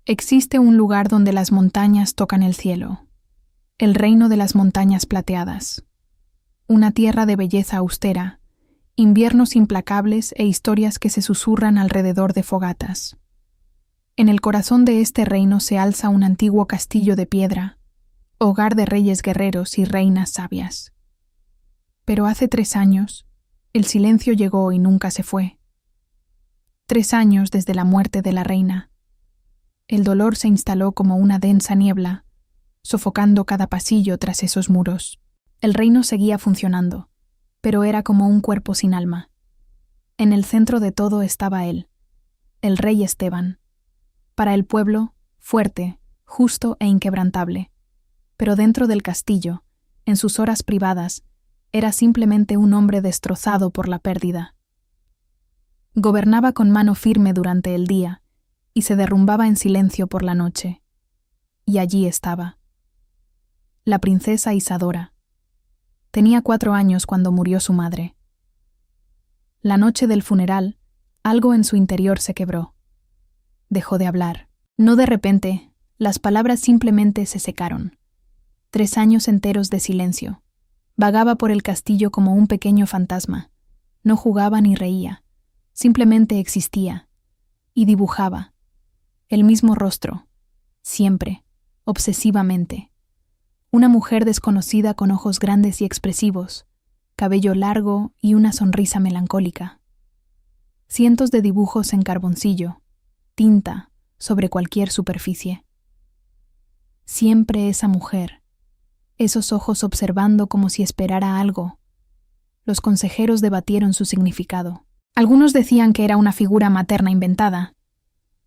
Existe un lugar donde las montañas tocan el cielo, el reino de las montañas plateadas. Una tierra de belleza austera, inviernos implacables e historias que se susurran alrededor de fogatas. En el corazón de este reino se alza un antiguo castillo de piedra, hogar de reyes guerreros y reinas sabias. Pero hace 3 años, el silencio llegó y nunca se fue. 3 años desde la muerte de la reina. El dolor se instaló como una densa niebla, sofocando cada pasillo tras esos muros. El reino seguía funcionando, pero era como un cuerpo sin alma. En el centro de todo estaba él, el rey Esteban. Para el pueblo, fuerte, justo e inquebrantable. Pero dentro del castillo, en sus horas privadas, era simplemente un hombre destrozado por la pérdida. Gobernaba con mano firme durante el día, y se derrumbaba en silencio por la noche. Y allí estaba. La princesa Isadora. Tenía 4 años cuando murió su madre. La noche del funeral, algo en su interior se quebró. Dejó de hablar. No de repente, las palabras simplemente se secaron. 3 años enteros de silencio. Vagaba por el castillo como un pequeño fantasma. No jugaba ni reía. Simplemente existía. Y dibujaba. El mismo rostro. Siempre. Obsesivamente. Una mujer desconocida con ojos grandes y expresivos, cabello largo y una sonrisa melancólica. Cientos de dibujos en carboncillo, tinta, sobre cualquier superficie. Siempre esa mujer, esos ojos observando como si esperara algo. Los consejeros debatieron su significado. Algunos decían que era una figura materna inventada.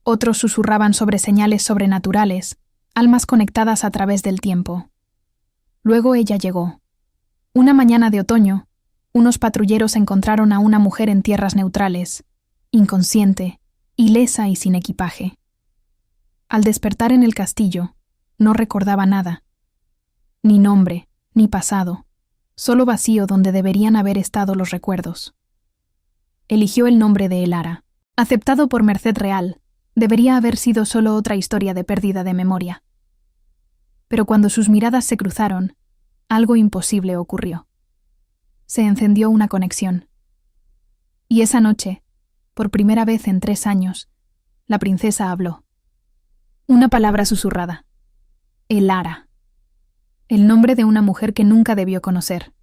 Otros susurraban sobre señales sobrenaturales, almas conectadas a través del tiempo. Luego ella llegó. Una mañana de otoño, unos patrulleros encontraron a una mujer en tierras neutrales, inconsciente, ilesa y sin equipaje. Al despertar en el castillo, no recordaba nada. Ni nombre, ni pasado, solo vacío donde deberían haber estado los recuerdos. Eligió el nombre de Elara. Aceptado por Merced Real, debería haber sido solo otra historia de pérdida de memoria. Pero cuando sus miradas se cruzaron, algo imposible ocurrió. Se encendió una conexión. Y esa noche, por primera vez en 3 años, la princesa habló. Una palabra susurrada. Elara. El nombre de una mujer que nunca debió conocer.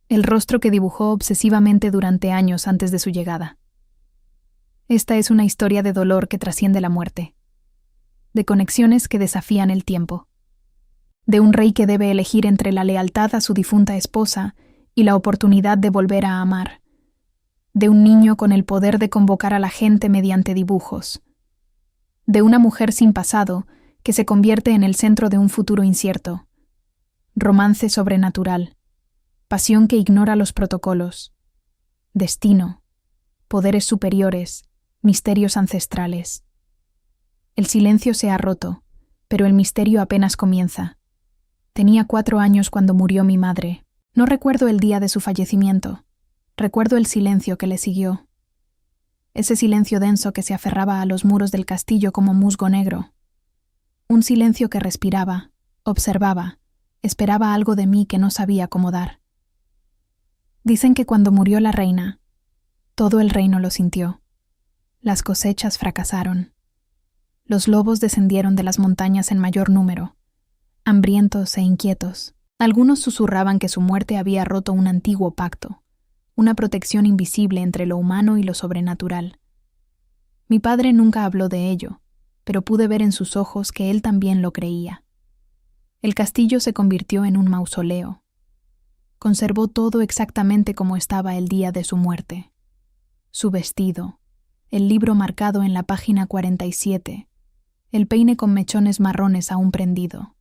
El rostro que dibujó obsesivamente durante años antes de su llegada. Esta es una historia de dolor que trasciende la muerte. De conexiones que desafían el tiempo. De un rey que debe elegir entre la lealtad a su difunta esposa y la oportunidad de volver a amar. De un niño con el poder de convocar a la gente mediante dibujos. De una mujer sin pasado que se convierte en el centro de un futuro incierto. Romance sobrenatural. Pasión que ignora los protocolos. Destino. Poderes superiores. Misterios ancestrales. El silencio se ha roto, pero el misterio apenas comienza. Tenía 4 años cuando murió mi madre. No recuerdo el día de su fallecimiento. Recuerdo el silencio que le siguió. Ese silencio denso que se aferraba a los muros del castillo como musgo negro. Un silencio que respiraba, observaba, esperaba algo de mí que no sabía cómo dar. Dicen que cuando murió la reina, todo el reino lo sintió. Las cosechas fracasaron. Los lobos descendieron de las montañas en mayor número, hambrientos e inquietos. Algunos susurraban que su muerte había roto un antiguo pacto, una protección invisible entre lo humano y lo sobrenatural. Mi padre nunca habló de ello, pero pude ver en sus ojos que él también lo creía. El castillo se convirtió en un mausoleo. Conservó todo exactamente como estaba el día de su muerte. Su vestido, el libro marcado en la página 47, el peine con mechones marrones aún prendido.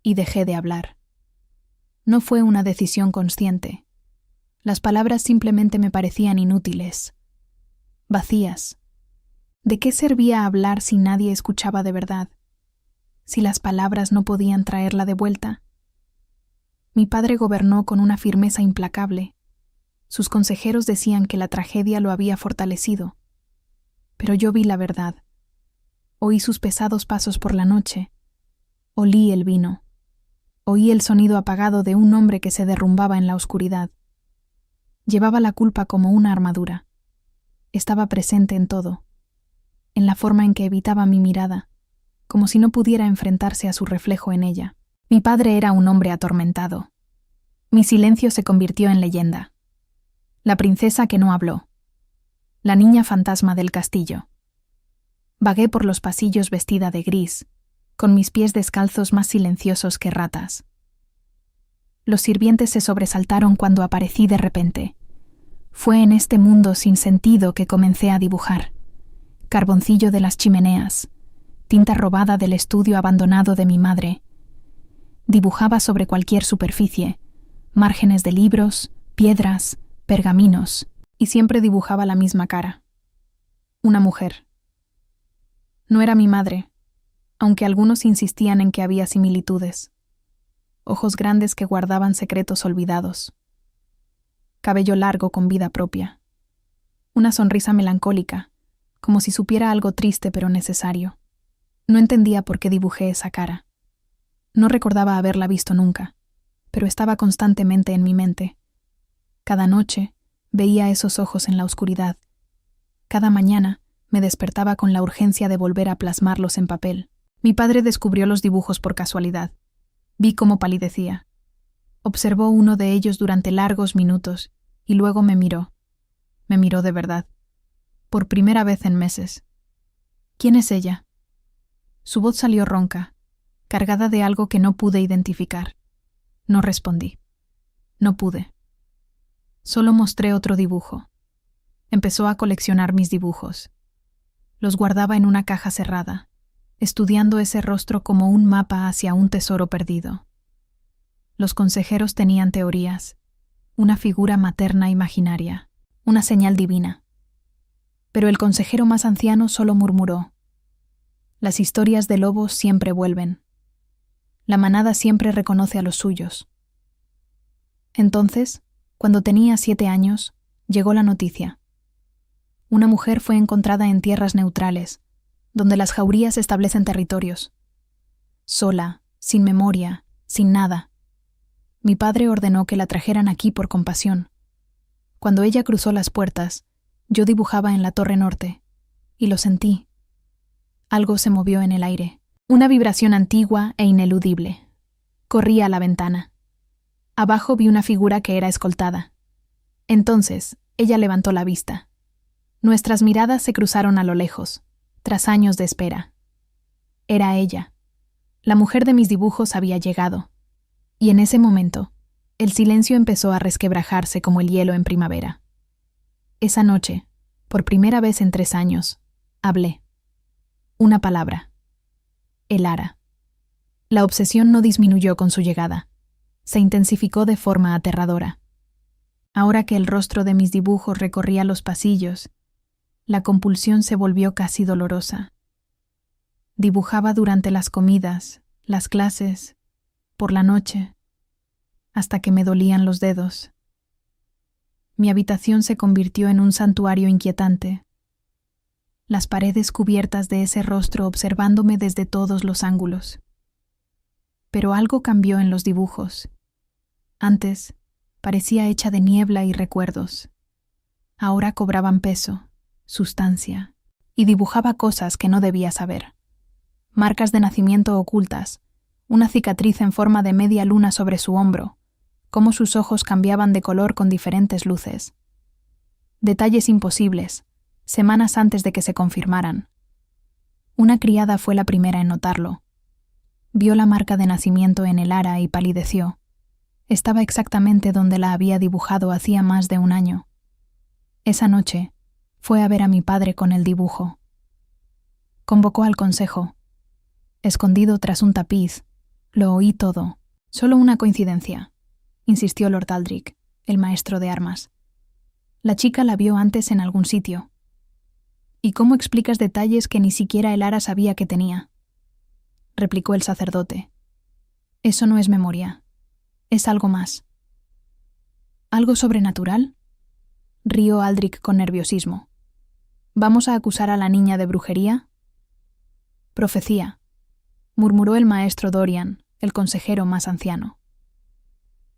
Y dejé de hablar. No fue una decisión consciente. Las palabras simplemente me parecían inútiles, vacías. ¿De qué servía hablar si nadie escuchaba de verdad? Si las palabras no podían traerla de vuelta. Mi padre gobernó con una firmeza implacable. Sus consejeros decían que la tragedia lo había fortalecido. Pero yo vi la verdad. Oí sus pesados pasos por la noche. Olí el vino. Oí el sonido apagado de un hombre que se derrumbaba en la oscuridad. Llevaba la culpa como una armadura. Estaba presente en todo, en la forma en que evitaba mi mirada, como si no pudiera enfrentarse a su reflejo en ella. Mi padre era un hombre atormentado. Mi silencio se convirtió en leyenda. La princesa que no habló. La niña fantasma del castillo. Vagué por los pasillos vestida de gris, con mis pies descalzos más silenciosos que ratas. Los sirvientes se sobresaltaron cuando aparecí de repente. Fue en este mundo sin sentido que comencé a dibujar. Carboncillo de las chimeneas, tinta robada del estudio abandonado de mi madre. Dibujaba sobre cualquier superficie, márgenes de libros, piedras, pergaminos, y siempre dibujaba la misma cara. Una mujer. No era mi madre, aunque algunos insistían en que había similitudes. Ojos grandes que guardaban secretos olvidados. Cabello largo con vida propia. Una sonrisa melancólica, como si supiera algo triste pero necesario. No entendía por qué dibujé esa cara. No recordaba haberla visto nunca, pero estaba constantemente en mi mente. Cada noche veía esos ojos en la oscuridad. Cada mañana me despertaba con la urgencia de volver a plasmarlos en papel. Mi padre descubrió los dibujos por casualidad. Vi cómo palidecía. Observó uno de ellos durante largos minutos y luego me miró. Me miró de verdad. Por primera vez en meses. ¿Quién es ella? Su voz salió ronca, cargada de algo que no pude identificar. No respondí. No pude. Solo mostré otro dibujo. Empezó a coleccionar mis dibujos. Los guardaba en una caja cerrada, estudiando ese rostro como un mapa hacia un tesoro perdido. Los consejeros tenían teorías, una figura materna imaginaria, una señal divina. Pero el consejero más anciano solo murmuró: las historias de lobos siempre vuelven. La manada siempre reconoce a los suyos. Entonces, cuando tenía 7 años, llegó la noticia. Una mujer fue encontrada en tierras neutrales, donde las jaurías establecen territorios. Sola, sin memoria, sin nada. Mi padre ordenó que la trajeran aquí por compasión. Cuando ella cruzó las puertas, yo dibujaba en la torre norte, y lo sentí. Algo se movió en el aire, una vibración antigua e ineludible. Corrí a la ventana. Abajo vi una figura que era escoltada. Entonces, ella levantó la vista. Nuestras miradas se cruzaron a lo lejos, tras años de espera. Era ella. La mujer de mis dibujos había llegado. Y en ese momento, el silencio empezó a resquebrajarse como el hielo en primavera. Esa noche, por primera vez en 3 años, hablé. Una palabra. Elara. La obsesión no disminuyó con su llegada. Se intensificó de forma aterradora. Ahora que el rostro de mis dibujos recorría los pasillos, la compulsión se volvió casi dolorosa. Dibujaba durante las comidas, las clases, por la noche, hasta que me dolían los dedos. Mi habitación se convirtió en un santuario inquietante. Las paredes cubiertas de ese rostro observándome desde todos los ángulos. Pero algo cambió en los dibujos. Antes, parecía hecha de niebla y recuerdos. Ahora cobraban peso, sustancia, y dibujaba cosas que no debía saber. Marcas de nacimiento ocultas, una cicatriz en forma de media luna sobre su hombro, cómo sus ojos cambiaban de color con diferentes luces. Detalles imposibles, semanas antes de que se confirmaran. Una criada fue la primera en notarlo. Vio la marca de nacimiento en el ara y palideció. Estaba exactamente donde la había dibujado hacía más de 1 año. Esa noche, fue a ver a mi padre con el dibujo. Convocó al consejo. Escondido tras un tapiz, lo oí todo. Solo una coincidencia, insistió Lord Aldrich, el maestro de armas. La chica la vio antes en algún sitio. ¿Y cómo explicas detalles que ni siquiera el ara sabía que tenía?, replicó el sacerdote. Eso no es memoria. Es algo más. ¿Algo sobrenatural?, rió Aldrich con nerviosismo. ¿Vamos a acusar a la niña de brujería? Profecía, murmuró el maestro Dorian, el consejero más anciano.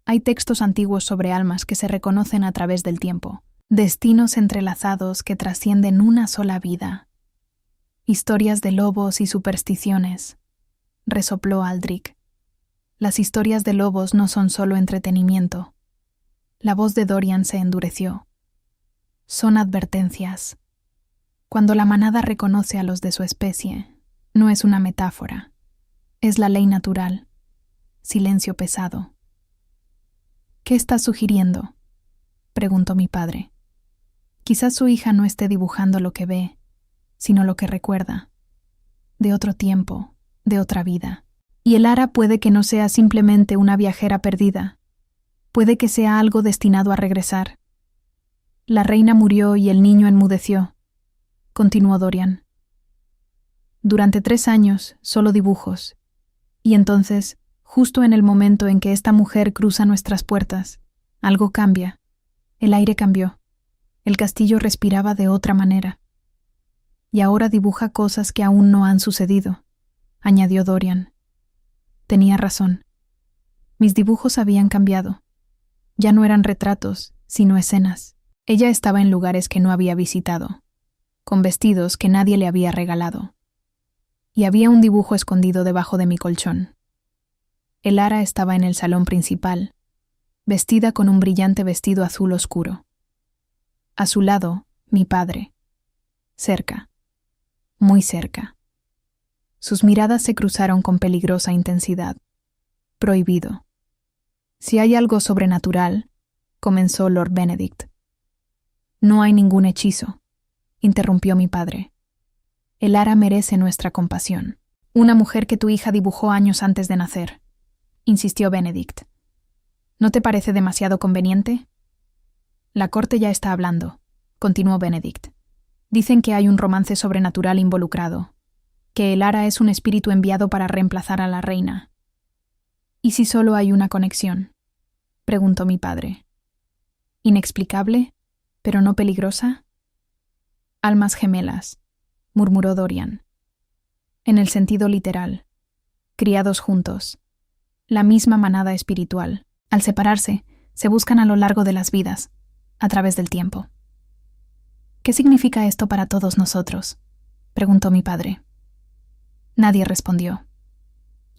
Hay textos antiguos sobre almas que se reconocen a través del tiempo, destinos entrelazados que trascienden una sola vida. Historias de lobos y supersticiones, resopló Aldrich. Las historias de lobos no son solo entretenimiento. La voz de Dorian se endureció. Son advertencias. Cuando la manada reconoce a los de su especie, no es una metáfora. Es la ley natural. Silencio pesado. ¿Qué estás sugiriendo?, preguntó mi padre. Quizás su hija no esté dibujando lo que ve, sino lo que recuerda. De otro tiempo, de otra vida. Y el Ara puede que no sea simplemente una viajera perdida. Puede que sea algo destinado a regresar. La reina murió y el niño enmudeció, continuó Dorian. Durante 3 años, solo dibujos. Y entonces, justo en el momento en que esta mujer cruza nuestras puertas, algo cambia. El aire cambió. El castillo respiraba de otra manera. Y ahora dibuja cosas que aún no han sucedido, añadió Dorian. Tenía razón. Mis dibujos habían cambiado. Ya no eran retratos, sino escenas. Ella estaba en lugares que no había visitado, con vestidos que nadie le había regalado. Y había un dibujo escondido debajo de mi colchón. El Ara estaba en el salón principal, vestida con un brillante vestido azul oscuro. A su lado, mi padre. Cerca. Muy cerca. Sus miradas se cruzaron con peligrosa intensidad. Prohibido. Si hay algo sobrenatural, comenzó Lord Benedict. No hay ningún hechizo, interrumpió mi padre. El Ara merece nuestra compasión. Una mujer que tu hija dibujó años antes de nacer, insistió Benedict. ¿No te parece demasiado conveniente? La corte ya está hablando, continuó Benedict. Dicen que hay un romance sobrenatural involucrado, que el Ara es un espíritu enviado para reemplazar a la reina. ¿Y si solo hay una conexión?, preguntó mi padre. ¿Inexplicable, pero no peligrosa? Almas gemelas, murmuró Dorian. En el sentido literal, criados juntos, la misma manada espiritual. Al separarse, se buscan a lo largo de las vidas, a través del tiempo. ¿Qué significa esto para todos nosotros?, preguntó mi padre. Nadie respondió.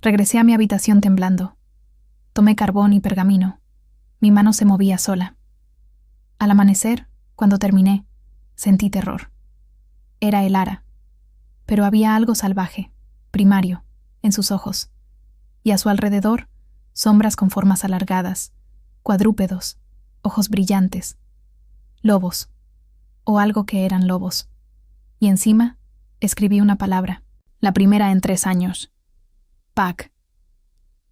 Regresé a mi habitación temblando. Tomé carbón y pergamino. Mi mano se movía sola. Al amanecer, cuando terminé, sentí terror. Era el Ara, pero había algo salvaje, primario, en sus ojos, y a su alrededor, sombras con formas alargadas, cuadrúpedos, ojos brillantes, lobos, o algo que eran lobos. Y encima, escribí una palabra, la primera en 3 años. Pac.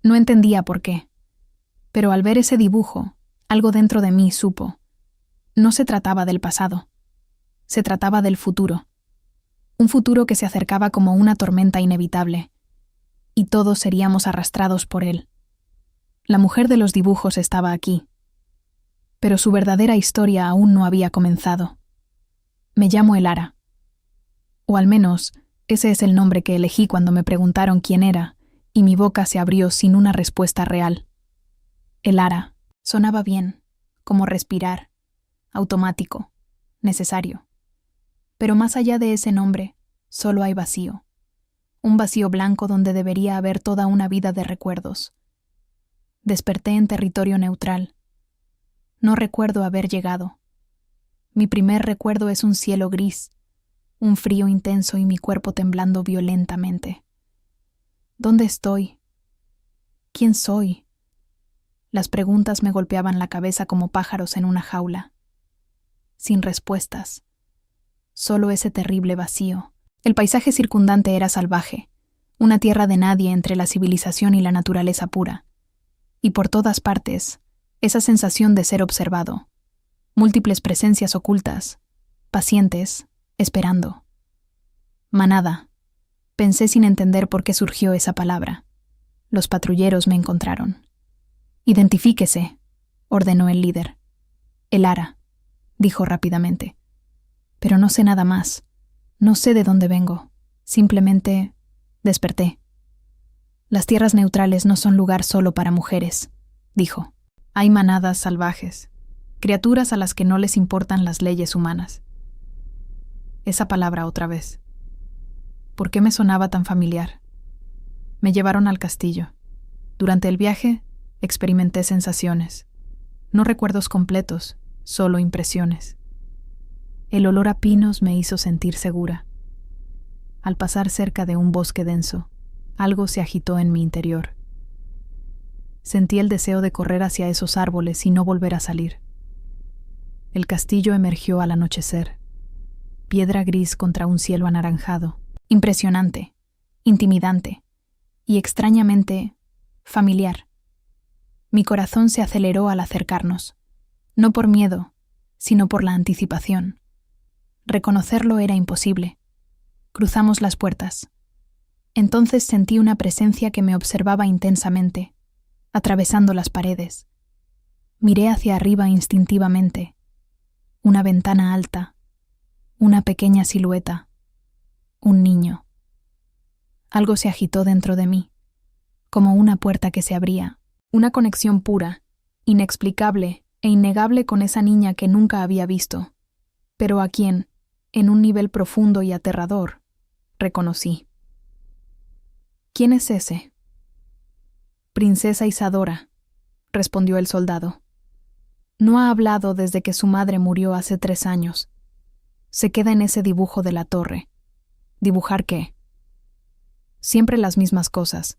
No entendía por qué, pero al ver ese dibujo, algo dentro de mí supo. No se trataba del pasado, se trataba del futuro. Un futuro que se acercaba como una tormenta inevitable, y todos seríamos arrastrados por él. La mujer de los dibujos estaba aquí, pero su verdadera historia aún no había comenzado. Me llamo el Ara. O al menos, ese es el nombre que elegí cuando me preguntaron quién era, y mi boca se abrió sin una respuesta real. El Ara sonaba bien, como respirar, automático, necesario. Pero más allá de ese nombre, solo hay vacío. Un vacío blanco donde debería haber toda una vida de recuerdos. Desperté en territorio neutral. No recuerdo haber llegado. Mi primer recuerdo es un cielo gris, un frío intenso y mi cuerpo temblando violentamente. ¿Dónde estoy? ¿Quién soy? Las preguntas me golpeaban la cabeza como pájaros en una jaula. Sin respuestas. Solo ese terrible vacío. El paisaje circundante era salvaje, una tierra de nadie entre la civilización y la naturaleza pura. Y por todas partes, esa sensación de ser observado. Múltiples presencias ocultas, pacientes, esperando. Manada. Pensé sin entender por qué surgió esa palabra. Los patrulleros me encontraron. «Identifíquese», ordenó el líder. «El Ara», dijo rápidamente. «Pero no sé nada más. No sé de dónde vengo. Simplemente Desperté. Las tierras neutrales no son lugar solo para mujeres, dijo. Hay manadas salvajes, criaturas a las que no les importan las leyes humanas. Esa palabra otra vez. ¿Por qué me sonaba tan familiar? Me llevaron al castillo. Durante el viaje, experimenté sensaciones. No recuerdos completos, solo impresiones. El olor a pinos me hizo sentir segura. Al pasar cerca de un bosque denso, algo se agitó en mi interior. Sentí el deseo de correr hacia esos árboles y no volver a salir. El castillo emergió al anochecer. Piedra gris contra un cielo anaranjado. Impresionante, intimidante y extrañamente familiar. Mi corazón se aceleró al acercarnos, no por miedo, sino por la anticipación. Reconocerlo era imposible. Cruzamos las puertas. Entonces sentí una presencia que me observaba intensamente, atravesando las paredes. Miré hacia arriba instintivamente. Una ventana alta, una pequeña silueta, un niño. Algo se agitó dentro de mí, como una puerta que se abría, una conexión pura, inexplicable e innegable con esa niña que nunca había visto, pero a quien, en un nivel profundo y aterrador, reconocí. ¿Quién es ese? Princesa Isadora, respondió el soldado. No ha hablado desde que su madre murió hace 3 años. Se queda en ese dibujo de la torre. ¿Dibujar qué? Siempre las mismas cosas.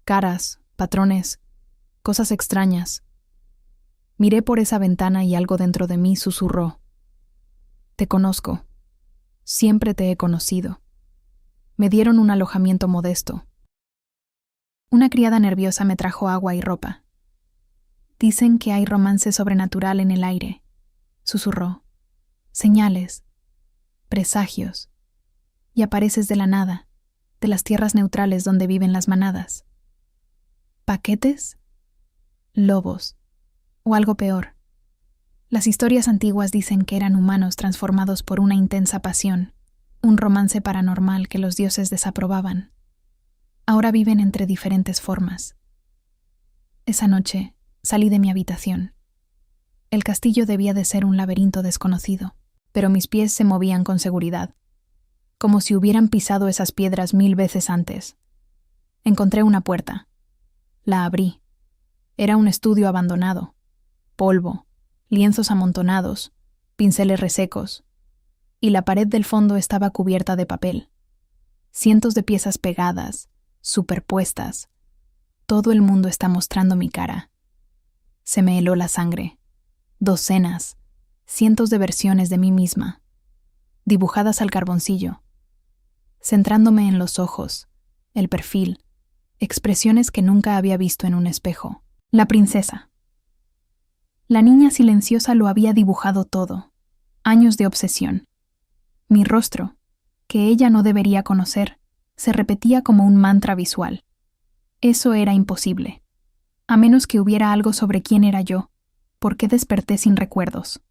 Caras, patrones, cosas extrañas. Miré por esa ventana y algo dentro de mí susurró. Te conozco. Siempre te he conocido. Me dieron un alojamiento modesto. Una criada nerviosa me trajo agua y ropa. Dicen que hay romance sobrenatural en el aire, susurró. Señales, presagios. Y apareces de la nada, de las tierras neutrales donde viven las manadas. ¿Paquetes? Lobos. O algo peor. Las historias antiguas dicen que eran humanos transformados por una intensa pasión, un romance paranormal que los dioses desaprobaban. Ahora viven entre diferentes formas. Esa noche salí de mi habitación. El castillo debía de ser un laberinto desconocido, pero mis pies se movían con seguridad, como si hubieran pisado esas piedras 1000 veces antes. Encontré una puerta. La abrí. Era un estudio abandonado. Polvo, lienzos amontonados, pinceles resecos, y la pared del fondo estaba cubierta de papel. Cientos de piezas pegadas, superpuestas. Todo el mundo está mostrando mi cara. Se me heló la sangre. Docenas, cientos de versiones de mí misma, dibujadas al carboncillo, centrándome en los ojos, el perfil, expresiones que nunca había visto en un espejo. La princesa. La niña silenciosa lo había dibujado todo. Años de obsesión. Mi rostro, que ella no debería conocer, se repetía como un mantra visual. Eso era imposible. A menos que hubiera algo sobre quién era yo, ¿por qué desperté sin recuerdos?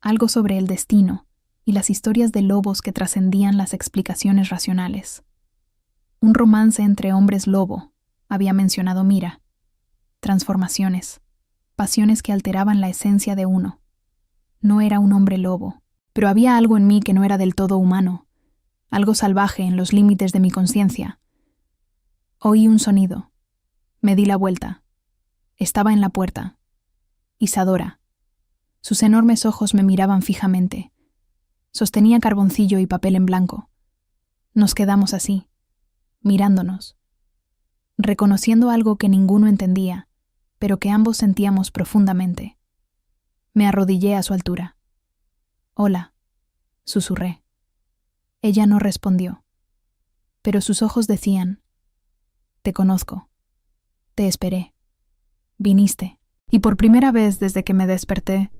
Algo sobre el destino y las historias de lobos que trascendían las explicaciones racionales. Un romance entre hombres lobo, había mencionado Mira. Transformaciones, pasiones que alteraban la esencia de uno. No era un hombre lobo, pero había algo en mí que no era del todo humano, algo salvaje en los límites de mi conciencia. Oí un sonido. Me di la vuelta. Estaba en la puerta. Isadora. Sus enormes ojos me miraban fijamente. Sostenía carboncillo y papel en blanco. Nos quedamos así, mirándonos, reconociendo algo que ninguno entendía, pero que ambos sentíamos profundamente. Me arrodillé a su altura. «Hola», susurré. Ella no respondió, pero sus ojos decían: «Te conozco. Te esperé. Viniste». Y por primera vez desde que me desperté,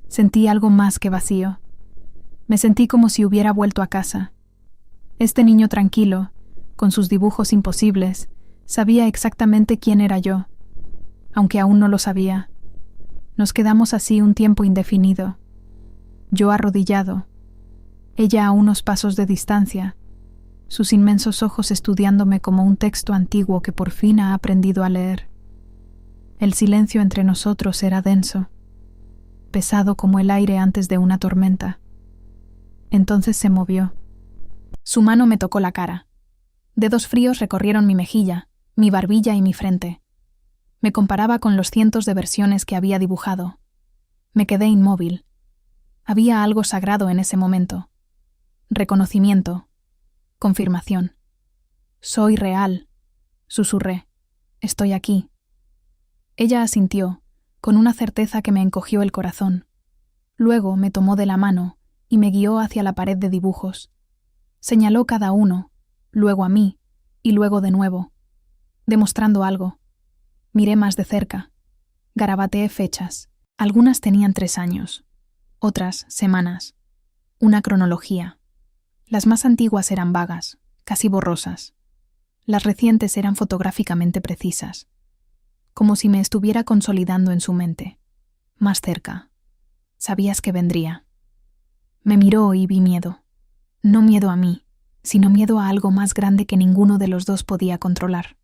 sentí algo más que vacío. Me sentí como si hubiera vuelto a casa. Este niño tranquilo, con sus dibujos imposibles, sabía exactamente quién era yo, aunque aún no lo sabía. Nos quedamos así un tiempo indefinido. Yo arrodillado, ella a unos pasos de distancia, sus inmensos ojos estudiándome como un texto antiguo que por fin ha aprendido a leer. El silencio entre nosotros era denso, pesado como el aire antes de una tormenta. Entonces se movió. Su mano me tocó la cara. Dedos fríos recorrieron mi mejilla, mi barbilla y mi frente. Me comparaba con los cientos de versiones que había dibujado. Me quedé inmóvil. Había algo sagrado en ese momento. Reconocimiento. Confirmación. «Soy real», susurré. «Estoy aquí». Ella asintió, con una certeza que me encogió el corazón. Luego me tomó de la mano y me guió hacia la pared de dibujos. Señaló cada uno, luego a mí, y luego de nuevo, demostrando algo. Miré más de cerca. Garabateé fechas. Algunas tenían 3 años, otras semanas. Una cronología. Las más antiguas eran vagas, casi borrosas. Las recientes eran fotográficamente precisas, como si me estuviera consolidando en su mente. Más cerca. Sabías que vendría. Me miró y vi miedo. No miedo a mí, sino miedo a algo más grande que ninguno de los dos podía controlar.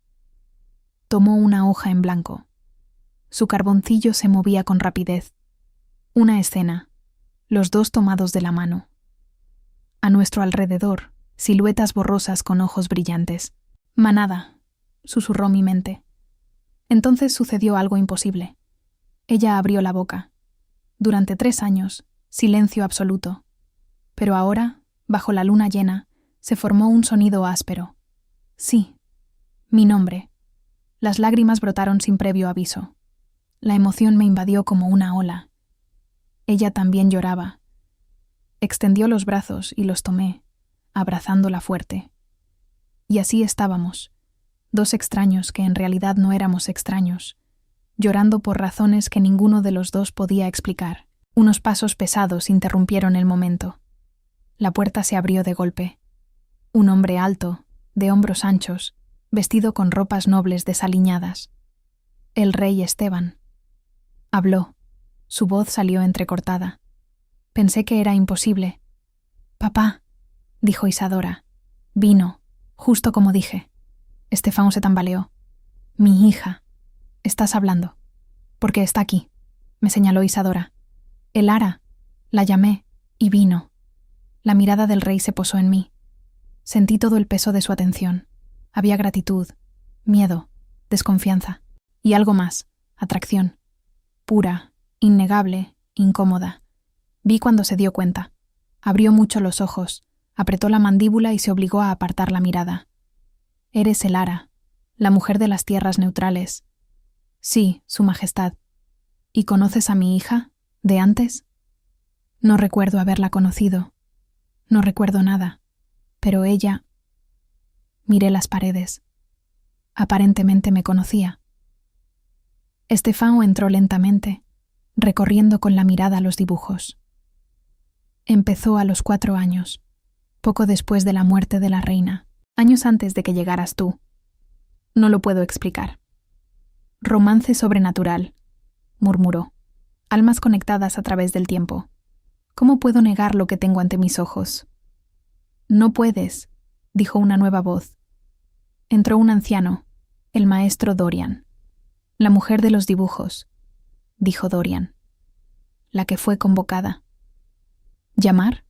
Tomó una hoja en blanco. Su carboncillo se movía con rapidez. Una escena, los dos tomados de la mano. A nuestro alrededor, siluetas borrosas con ojos brillantes. «Manada», susurró mi mente. Entonces sucedió algo imposible. Ella abrió la boca. Durante 3 años, silencio absoluto. Pero ahora, bajo la luna llena, se formó un sonido áspero. Sí, mi nombre. Las lágrimas brotaron sin previo aviso. La emoción me invadió como una ola. Ella también lloraba. Extendió los brazos y los tomé, abrazándola fuerte. Y así estábamos, 2 extraños que en realidad no éramos extraños, llorando por razones que ninguno de los dos podía explicar. Unos pasos pesados interrumpieron el momento. La puerta se abrió de golpe. Un hombre alto, de hombros anchos, vestido con ropas nobles desaliñadas. El rey Esteban. Habló. Su voz salió entrecortada. Pensé que era imposible. «Papá», dijo Isadora. «Vino, justo como dije». Estefano se tambaleó. «Mi hija. Estás hablando. Porque está aquí», me señaló Isadora. «El ara». La llamé, y vino. La mirada del rey se posó en mí. Sentí todo el peso de su atención. Había gratitud, miedo, desconfianza. Y algo más, atracción. Pura, innegable, incómoda. Vi cuando se dio cuenta. Abrió mucho los ojos, apretó la mandíbula y se obligó a apartar la mirada. «Eres el ara, la mujer de las tierras neutrales». «Sí, Su Majestad». «¿Y conoces a mi hija, de antes?» «No recuerdo haberla conocido. No recuerdo nada. Pero ella...» Miré las paredes. Aparentemente me conocía. Estefano entró lentamente, recorriendo con la mirada los dibujos. Empezó a los 4 años, poco después de la muerte de la reina, años antes de que llegaras tú. No lo puedo explicar. «Romance sobrenatural», murmuró. «Almas conectadas a través del tiempo. ¿Cómo puedo negar lo que tengo ante mis ojos?» «No puedes», dijo una nueva voz. Entró un anciano, el maestro Dorian. «La mujer de los dibujos», dijo Dorian. «La que fue convocada». «¿Llamar?»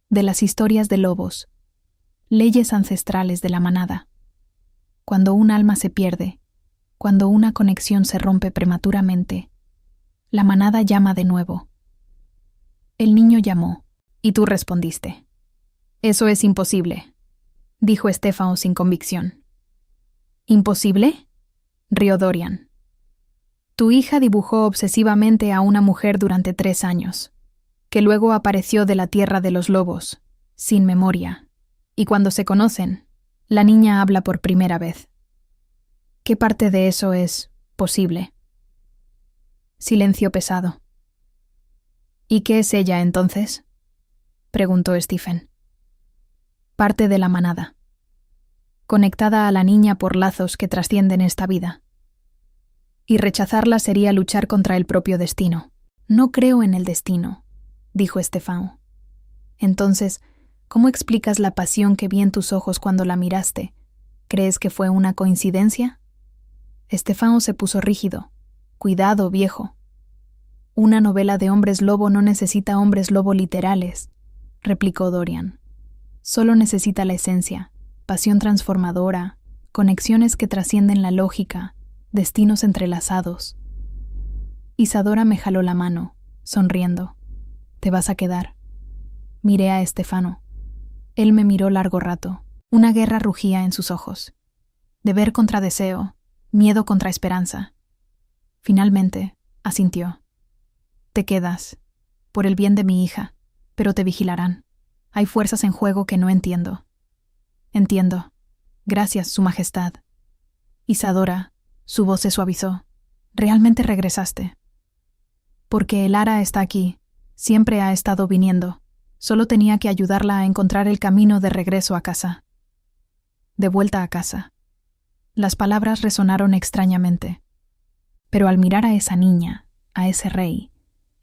«De las historias de lobos, leyes ancestrales de la manada. Cuando un alma se pierde, cuando una conexión se rompe prematuramente, la manada llama de nuevo». El niño llamó, y tú respondiste. «Eso es imposible», dijo Estefano sin convicción. «¿Imposible?», rió Dorian. «Tu hija dibujó obsesivamente a una mujer durante 3 años, que luego apareció de la tierra de los lobos, sin memoria, y cuando se conocen, la niña habla por primera vez. ¿Qué parte de eso es posible?». Silencio pesado. «¿Y qué es ella entonces?», preguntó Stephen. «Parte de la manada, conectada a la niña por lazos que trascienden esta vida. Y rechazarla sería luchar contra el propio destino». «No creo en el destino», dijo Estefano. «Entonces, ¿Cómo explicas la pasión que vi en tus ojos cuando la miraste? ¿Crees que fue una coincidencia? Estefano se puso rígido. Cuidado, viejo. Una novela de hombres lobo no necesita hombres lobo literales, replicó Dorian. Solo necesita la esencia, pasión transformadora, conexiones que trascienden la lógica, destinos entrelazados. Isadora me jaló la mano, sonriendo. Te vas a quedar. Miré a Estefano. Él me miró largo rato. Una guerra rugía en sus ojos. Deber contra deseo, miedo contra esperanza. Finalmente, asintió. Te quedas, por el bien de mi hija, pero te vigilarán. Hay fuerzas en juego que no entiendo. Entiendo. Gracias, Su Majestad. Isadora, su voz se suavizó. Realmente regresaste. Porque Elara está aquí. Siempre ha estado viniendo. Solo tenía que ayudarla a encontrar el camino de regreso a casa. De vuelta a casa. Las palabras resonaron extrañamente. Pero al mirar a esa niña, a ese rey,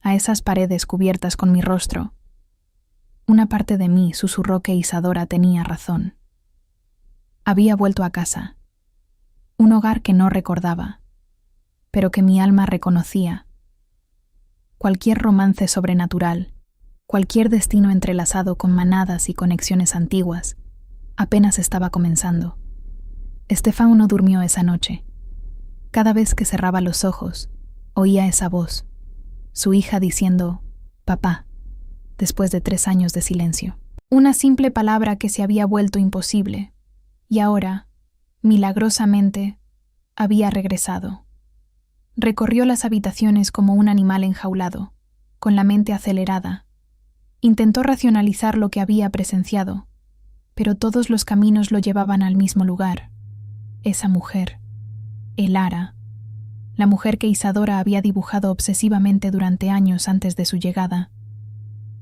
a esas paredes cubiertas con mi rostro, una parte de mí susurró que Isadora tenía razón. Había vuelto a casa. Un hogar que no recordaba, pero que mi alma reconocía. Cualquier romance sobrenatural, cualquier destino entrelazado con manadas y conexiones antiguas, apenas estaba comenzando. Estefano no durmió esa noche. Cada vez que cerraba los ojos, oía esa voz, su hija diciendo, «Papá», después de 3 años de silencio. Una simple palabra que se había vuelto imposible, y ahora, milagrosamente, había regresado. Recorrió las habitaciones como un animal enjaulado, con la mente acelerada. Intentó racionalizar lo que había presenciado, pero todos los caminos lo llevaban al mismo lugar. Esa mujer, Elara, la mujer que Isadora había dibujado obsesivamente durante años antes de su llegada.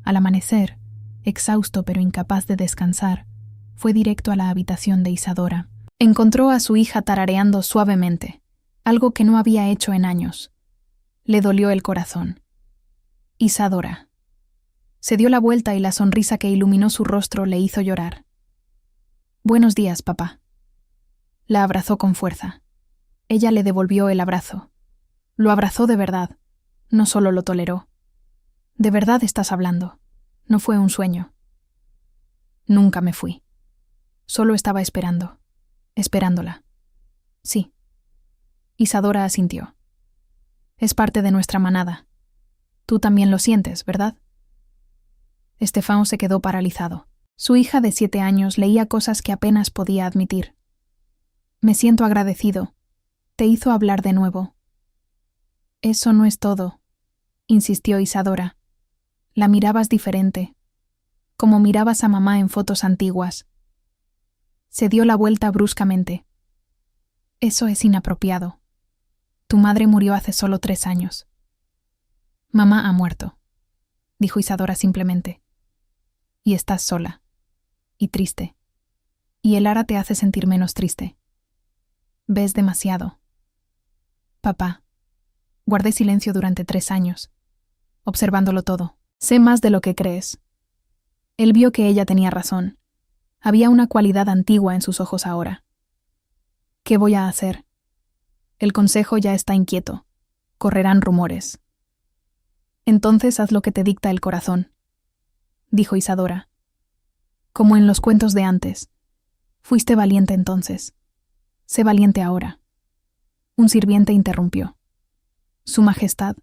Al amanecer, exhausto pero incapaz de descansar, fue directo a la habitación de Isadora. Encontró a su hija tarareando suavemente, algo que no había hecho en años. Le dolió el corazón. Isadora. Se dio la vuelta y la sonrisa que iluminó su rostro le hizo llorar. «Buenos días, papá». La abrazó con fuerza. Ella le devolvió el abrazo. Lo abrazó de verdad, no solo lo toleró. «¿De verdad estás hablando? No fue un sueño». Nunca me fui. Solo estaba esperándola. Sí. Isadora asintió. Es parte de nuestra manada. Tú también lo sientes, ¿verdad? Estefano se quedó paralizado. Su hija de 7 años leía cosas que apenas podía admitir. Me siento agradecido. Te hizo hablar de nuevo. Eso no es todo, insistió Isadora. La mirabas diferente, como mirabas a mamá en fotos antiguas. Se dio la vuelta bruscamente. Eso es inapropiado. Tu madre murió hace solo 3 años. Mamá ha muerto, dijo Isadora simplemente. Y estás sola. Y triste. Y Elara te hace sentir menos triste. Ves demasiado. Papá. Guardé silencio durante 3 años, observándolo todo. Sé más de lo que crees. Él vio que ella tenía razón. Había una cualidad antigua en sus ojos ahora. ¿Qué voy a hacer? El consejo ya está inquieto. Correrán rumores. Entonces haz lo que te dicta el corazón, dijo Isadora. Como en los cuentos de antes. Fuiste valiente entonces. Sé valiente ahora. Un sirviente interrumpió. Su Majestad,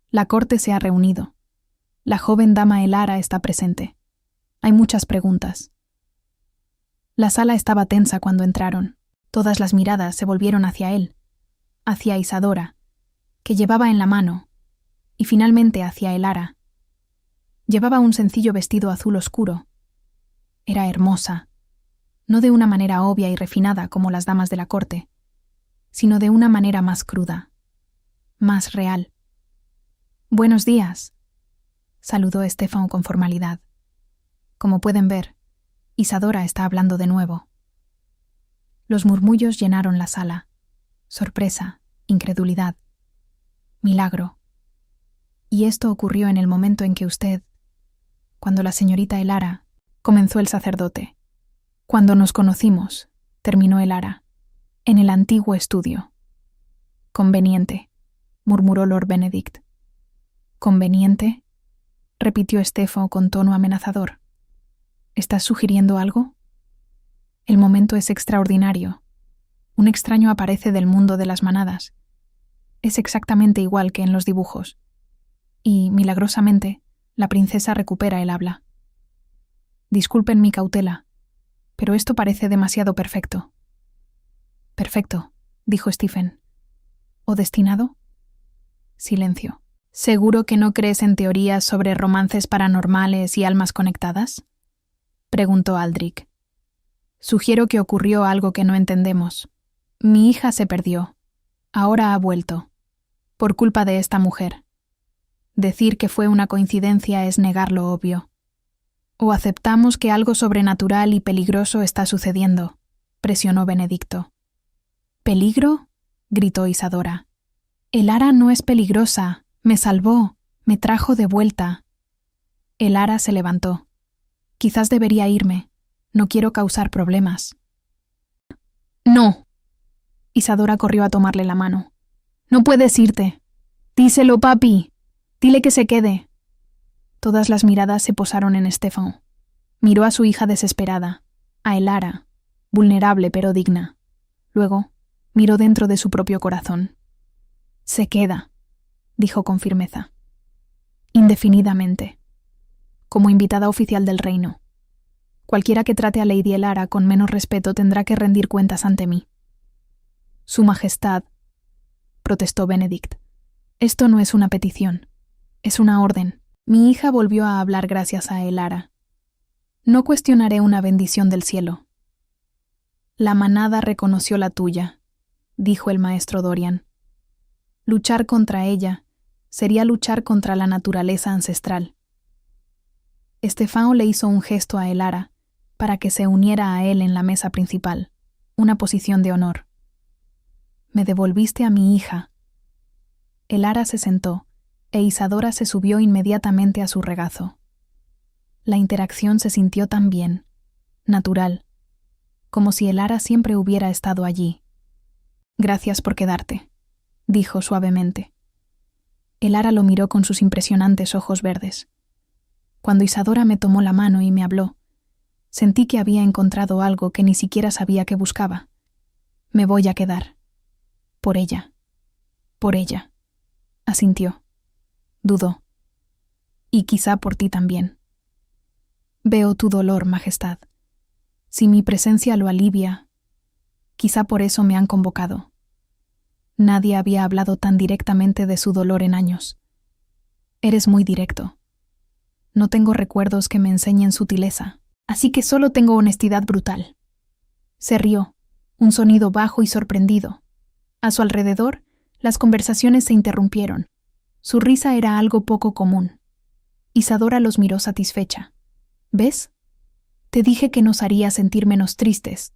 la corte se ha reunido. La joven dama Elara está presente. Hay muchas preguntas. La sala estaba tensa cuando entraron. Todas las miradas se volvieron hacia él, hacia Isadora, que llevaba en la mano, y finalmente hacia Elara. Llevaba un sencillo vestido azul oscuro. Era hermosa, no de una manera obvia y refinada como las damas de la corte, sino de una manera más cruda, más real. «Buenos días», saludó Estefano con formalidad. Como pueden ver, Isadora está hablando de nuevo. Los murmullos llenaron la sala. Sorpresa, incredulidad, milagro. Y esto ocurrió en el momento en que usted, cuando la señorita Elara, comenzó el sacerdote. Cuando nos conocimos, terminó Elara, en el antiguo estudio. Conveniente, murmuró Lord Benedict. ¿Conveniente?, repitió Stefano con tono amenazador. ¿Estás sugiriendo algo? El momento es extraordinario. Un extraño aparece del mundo de las manadas. Es exactamente igual que en los dibujos. Y, milagrosamente, la princesa recupera el habla. Disculpen mi cautela, pero esto parece demasiado perfecto. Perfecto, dijo Stephen. ¿O destinado? Silencio. ¿Seguro que no crees en teorías sobre romances paranormales y almas conectadas?, preguntó Aldrich. Sugiero que ocurrió algo que no entendemos. Mi hija se perdió. Ahora ha vuelto. Por culpa de esta mujer. Decir que fue una coincidencia es negar lo obvio. O aceptamos que algo sobrenatural y peligroso está sucediendo, presionó Benedicto. ¿Peligro?, gritó Isadora. Elara no es peligrosa. Me salvó. Me trajo de vuelta. Elara se levantó. Quizás debería irme. No quiero causar problemas. No. Isadora corrió a tomarle la mano. No puedes irte. Díselo, papi. Dile que se quede. Todas las miradas se posaron en Stefano. Miró a su hija desesperada, a Elara, vulnerable pero digna. Luego, miró dentro de su propio corazón. Se queda, dijo con firmeza. Indefinidamente. Como invitada oficial del reino. Cualquiera que trate a Lady Elara con menos respeto tendrá que rendir cuentas ante mí. Su Majestad, protestó Benedict. Esto no es una petición. Es una orden. Mi hija volvió a hablar gracias a Elara. No cuestionaré una bendición del cielo. La manada reconoció la tuya, dijo el maestro Dorian. Luchar contra ella sería luchar contra la naturaleza ancestral. Stefano le hizo un gesto a Elara para que se uniera a él en la mesa principal, una posición de honor. Me devolviste a mi hija. Elara se sentó, e Isadora se subió inmediatamente a su regazo. La interacción se sintió tan bien, natural, como si Elara siempre hubiera estado allí. Gracias por quedarte, dijo suavemente. Elara lo miró con sus impresionantes ojos verdes. Cuando Isadora me tomó la mano y me habló, sentí que había encontrado algo que ni siquiera sabía que buscaba. Me voy a quedar. Por ella. Por ella. Asintió. Dudó. Y quizá por ti también. Veo tu dolor, Majestad. Si mi presencia lo alivia, quizá por eso me han convocado. Nadie había hablado tan directamente de su dolor en años. Eres muy directo. No tengo recuerdos que me enseñen sutileza, así que solo tengo honestidad brutal. Se rió, un sonido bajo y sorprendido. A su alrededor, las conversaciones se interrumpieron. Su risa era algo poco común. Isadora los miró satisfecha. ¿Ves? Te dije que nos haría sentir menos tristes.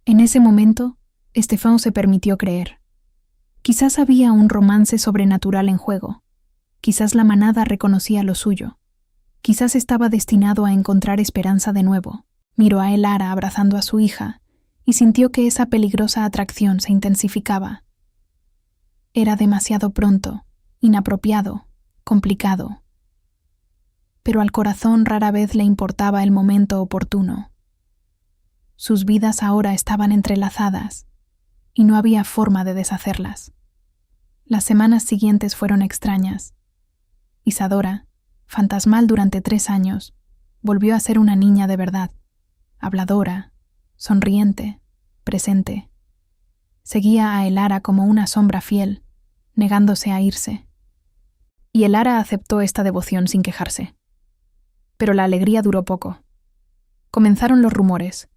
En ese momento, Stefano se permitió creer. Quizás había un romance sobrenatural en juego. Quizás la manada reconocía lo suyo. Quizás estaba destinado a encontrar esperanza de nuevo. Miró a Elara abrazando a su hija y sintió que esa peligrosa atracción se intensificaba. Era demasiado pronto, inapropiado, complicado. Pero al corazón rara vez le importaba el momento oportuno. Sus vidas ahora estaban entrelazadas y no había forma de deshacerlas. Las semanas siguientes fueron extrañas. Isadora, fantasmal durante 3 años, volvió a ser una niña de verdad, habladora, sonriente, presente. Seguía a Elara como una sombra fiel, negándose a irse. Y Elara aceptó esta devoción sin quejarse. Pero la alegría duró poco. Comenzaron los rumores.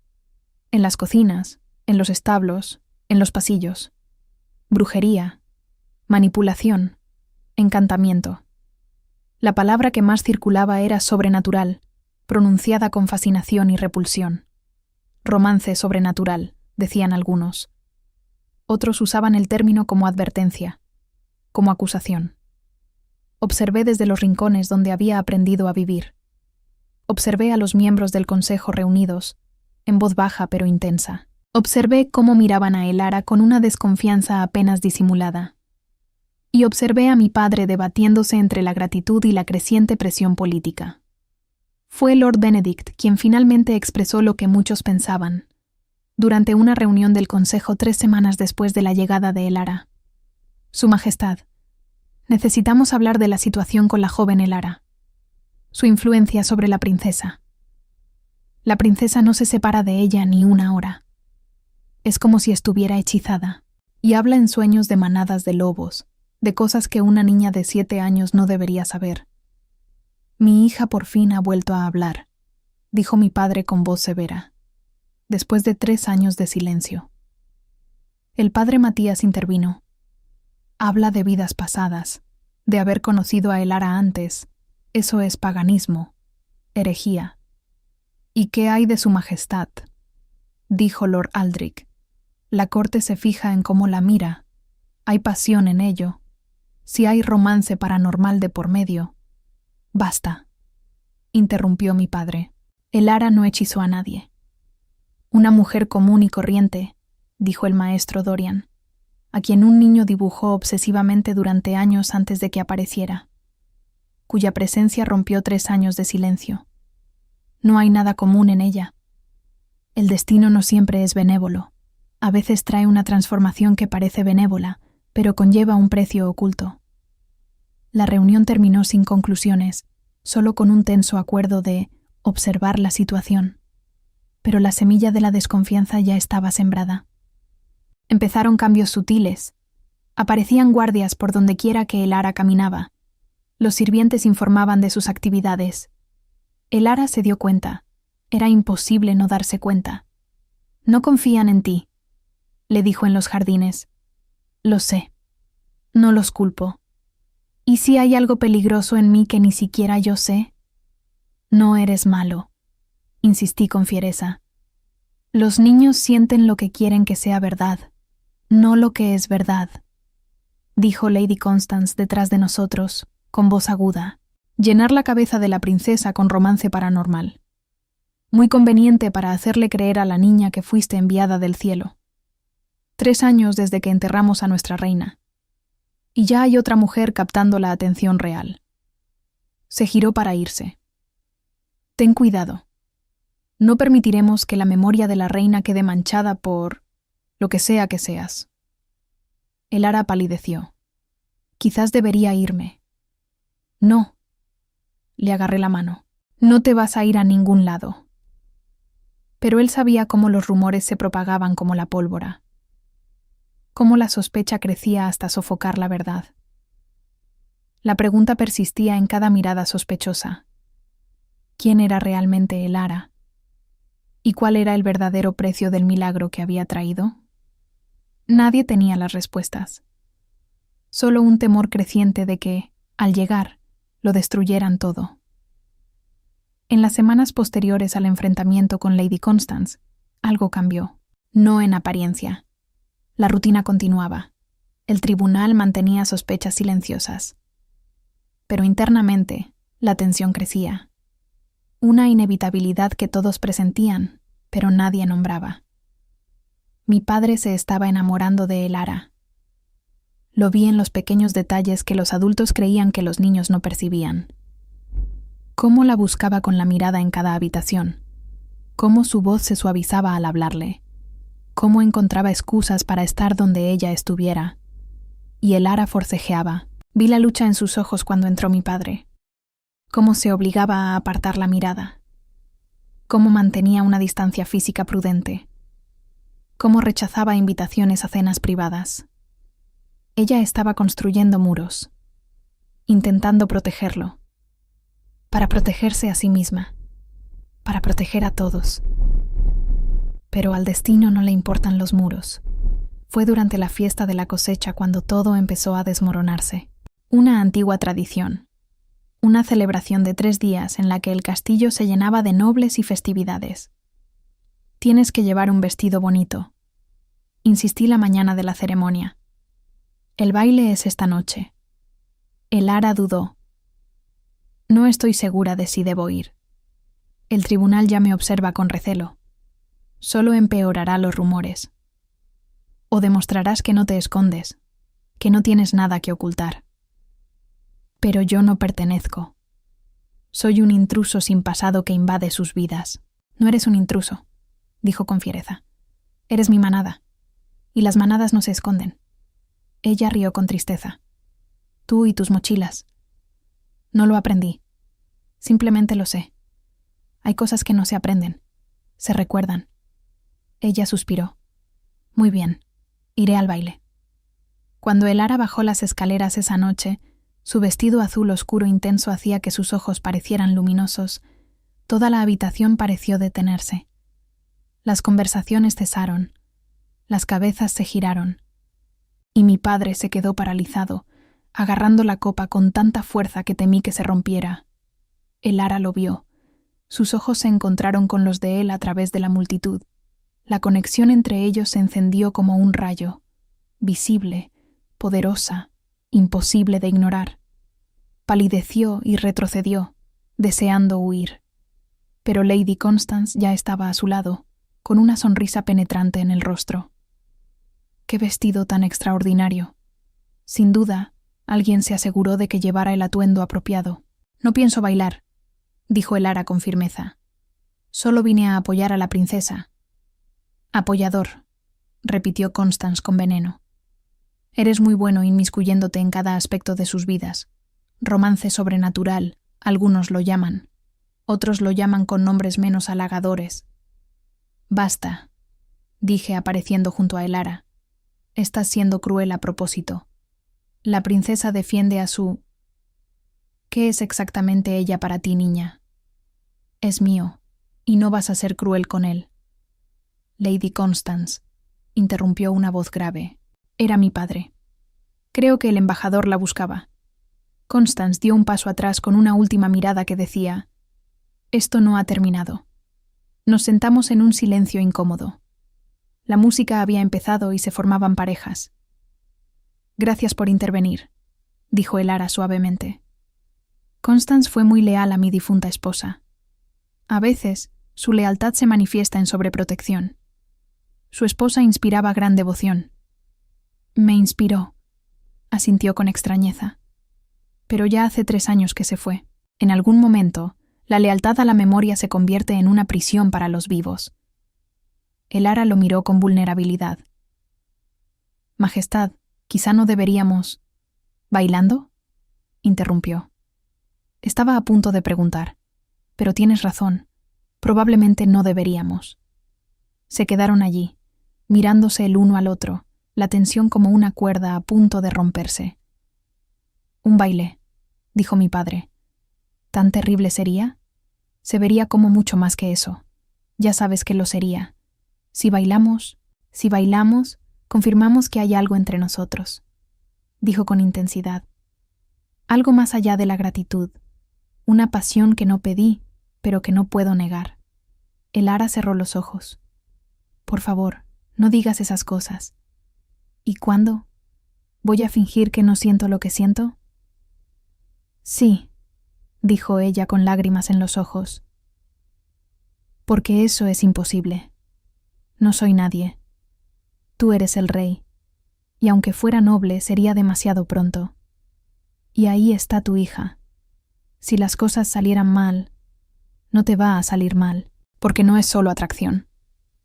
En las cocinas, en los establos, en los pasillos. Brujería, manipulación, encantamiento. La palabra que más circulaba era sobrenatural, pronunciada con fascinación y repulsión. Romance sobrenatural, decían algunos. Otros usaban el término como advertencia, como acusación. Observé desde los rincones donde había aprendido a vivir. observé a los miembros del consejo reunidos, en voz baja pero intensa. Observé cómo miraban a Elara con una desconfianza apenas disimulada. Y observé a mi padre debatiéndose entre la gratitud y la creciente presión política. Fue Lord Benedict quien finalmente expresó lo que muchos pensaban, durante una reunión del Consejo 3 semanas después de la llegada de Elara. Su Majestad, necesitamos hablar de la situación con la joven Elara. Su influencia sobre la princesa. La princesa no se separa de ella ni una hora. Es como si estuviera hechizada, y habla en sueños de manadas de lobos, de cosas que una niña de 7 años no debería saber. Mi hija por fin ha vuelto a hablar, dijo mi padre con voz severa, después de 3 años de silencio. El padre Matías intervino. Habla de vidas pasadas, de haber conocido a Elara antes. Eso es paganismo, herejía. ¿Y qué hay de su majestad?, dijo Lord Aldrich. La corte se fija en cómo la mira. Hay pasión en ello. Si hay romance paranormal de por medio. Basta, interrumpió mi padre. Elara no hechizó a nadie. Una mujer común y corriente, dijo el maestro Dorian, a quien un niño dibujó obsesivamente durante años antes de que apareciera, cuya presencia rompió 3 años de silencio. No hay nada común en ella. El destino no siempre es benévolo. A veces trae una transformación que parece benévola, pero conlleva un precio oculto. La reunión terminó sin conclusiones, solo con un tenso acuerdo de observar la situación. Pero la semilla de la desconfianza ya estaba sembrada. Empezaron cambios sutiles. Aparecían guardias por donde quiera que Elara caminaba. Los sirvientes informaban de sus actividades. Elara se dio cuenta. Era imposible no darse cuenta. No confían en ti, le dijo en los jardines. Lo sé. No los culpo. ¿Y si hay algo peligroso en mí que ni siquiera yo sé? No eres malo, insistí con fiereza. Los niños sienten lo que quieren que sea verdad, no lo que es verdad, dijo Lady Constance detrás de nosotros, con voz aguda. Llenar la cabeza de la princesa con romance paranormal. Muy conveniente para hacerle creer a la niña que fuiste enviada del cielo. 3 años desde que enterramos a nuestra reina. Y ya hay otra mujer captando la atención real. Se giró para irse. Ten cuidado. No permitiremos que la memoria de la reina quede manchada por lo que sea que seas. Elara palideció. Quizás debería irme. No. Le agarré la mano. No te vas a ir a ningún lado. Pero él sabía cómo los rumores se propagaban como la pólvora. Cómo la sospecha crecía hasta sofocar la verdad. La pregunta persistía en cada mirada sospechosa. ¿Quién era realmente Elara? ¿Y cuál era el verdadero precio del milagro que había traído? Nadie tenía las respuestas. Solo un temor creciente de que, al llegar, lo destruyeran todo. En las semanas posteriores al enfrentamiento con Lady Constance, algo cambió. No en apariencia. La rutina continuaba. El tribunal mantenía sospechas silenciosas. Pero internamente, la tensión crecía. Una inevitabilidad que todos presentían, pero nadie nombraba. Mi padre se estaba enamorando de Elara. Lo vi en los pequeños detalles que los adultos creían que los niños no percibían. Cómo la buscaba con la mirada en cada habitación. Cómo su voz se suavizaba al hablarle. Cómo encontraba excusas para estar donde ella estuviera. Y Elara forcejeaba. Vi la lucha en sus ojos cuando entró mi padre. Cómo se obligaba a apartar la mirada. Cómo mantenía una distancia física prudente. Cómo rechazaba invitaciones a cenas privadas. Ella estaba construyendo muros, intentando protegerlo, para protegerse a sí misma, para proteger a todos. Pero al destino no le importan los muros. Fue durante la fiesta de la cosecha cuando todo empezó a desmoronarse. Una antigua tradición. Una celebración de 3 días en la que el castillo se llenaba de nobles y festividades. Tienes que llevar un vestido bonito. Insistí la mañana de la ceremonia. El baile es esta noche. Elara dudó. No estoy segura de si debo ir. El tribunal ya me observa con recelo. Solo empeorará los rumores. O demostrarás que no te escondes, que no tienes nada que ocultar. Pero yo no pertenezco. Soy un intruso sin pasado que invade sus vidas. No eres un intruso, dijo con fiereza. Eres mi manada. Y las manadas no se esconden. Ella rió con tristeza. Tú y tus mochilas. No lo aprendí. Simplemente lo sé. Hay cosas que no se aprenden. Se recuerdan. Ella suspiró. Muy bien. Iré al baile. Cuando Elara bajó las escaleras esa noche, su vestido azul oscuro intenso hacía que sus ojos parecieran luminosos. Toda la habitación pareció detenerse. Las conversaciones cesaron. Las cabezas se giraron. Y mi padre se quedó paralizado, agarrando la copa con tanta fuerza que temí que se rompiera. Elara lo vio. Sus ojos se encontraron con los de él a través de la multitud. La conexión entre ellos se encendió como un rayo, visible, poderosa, imposible de ignorar. Palideció y retrocedió, deseando huir. Pero Lady Constance ya estaba a su lado, con una sonrisa penetrante en el rostro. ¡Qué vestido tan extraordinario! Sin duda, alguien se aseguró de que llevara el atuendo apropiado. No pienso bailar, dijo Elara con firmeza. Solo vine a apoyar a la princesa. Apoyador, repitió Constance con veneno. Eres muy bueno inmiscuyéndote en cada aspecto de sus vidas. Romance sobrenatural, algunos lo llaman. Otros lo llaman con nombres menos halagadores. Basta, dije apareciendo junto a Elara. Estás siendo cruel a propósito. La princesa defiende a su... ¿Qué es exactamente ella para ti, niña? Es mío, y no vas a ser cruel con él. Lady Constance, interrumpió una voz grave. Era mi padre. Creo que el embajador la buscaba. Constance dio un paso atrás con una última mirada que decía: esto no ha terminado. Nos sentamos en un silencio incómodo. La música había empezado y se formaban parejas. Gracias por intervenir, dijo Elara suavemente. Constance fue muy leal a mi difunta esposa. A veces, su lealtad se manifiesta en sobreprotección. Su esposa inspiraba gran devoción. Me inspiró, asintió con extrañeza. Pero ya hace 3 años que se fue. En algún momento, la lealtad a la memoria se convierte en una prisión para los vivos. Elara lo miró con vulnerabilidad. Majestad, quizá no deberíamos... ¿Bailando? Interrumpió. Estaba a punto de preguntar, pero tienes razón. Probablemente no deberíamos. Se quedaron allí, mirándose el uno al otro, la tensión como una cuerda a punto de romperse. Un baile, dijo mi padre. ¿Tan terrible sería? Se vería como mucho más que eso. Ya sabes que lo sería. Si bailamos, confirmamos que hay algo entre nosotros, dijo con intensidad. Algo más allá de la gratitud. Una pasión que no pedí, pero que no puedo negar. Elara cerró los ojos. Por favor, no digas esas cosas. ¿Y cuándo? ¿Voy a fingir que no siento lo que siento? Sí, dijo ella con lágrimas en los ojos. Porque eso es imposible. No soy nadie. Tú eres el rey. Y aunque fuera noble, sería demasiado pronto. Y ahí está tu hija. Si las cosas salieran mal, no te va a salir mal, porque no es solo atracción.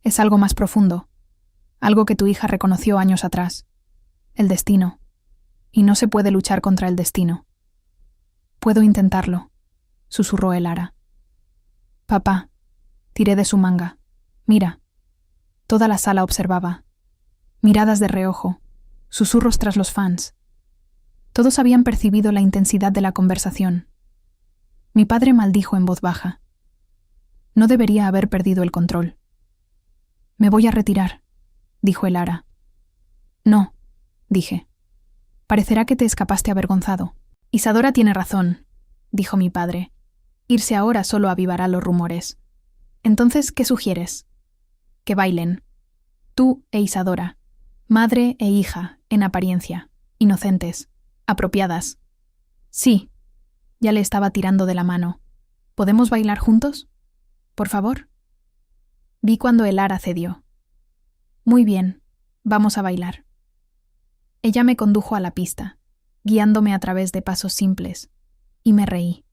Es algo más profundo. Algo que tu hija reconoció años atrás. El destino. Y no se puede luchar contra el destino. Puedo intentarlo, susurró Elara. Papá, tiré de su manga. Mira. Toda la sala observaba. Miradas de reojo, susurros tras los fans. Todos habían percibido la intensidad de la conversación. Mi padre maldijo en voz baja. No debería haber perdido el control. Me voy a retirar, dijo Elara. No, dije. Parecerá que te escapaste avergonzado. Isadora tiene razón, dijo mi padre. Irse ahora solo avivará los rumores. Entonces, ¿qué sugieres? Que bailen. Tú e Isadora. Madre e hija, en apariencia. Inocentes. Apropiadas. Sí. Ya le estaba tirando de la mano. ¿Podemos bailar juntos? Por favor. Vi cuando Elara cedió. Muy bien, vamos a bailar. Ella me condujo a la pista, guiándome a través de pasos simples, y me reí.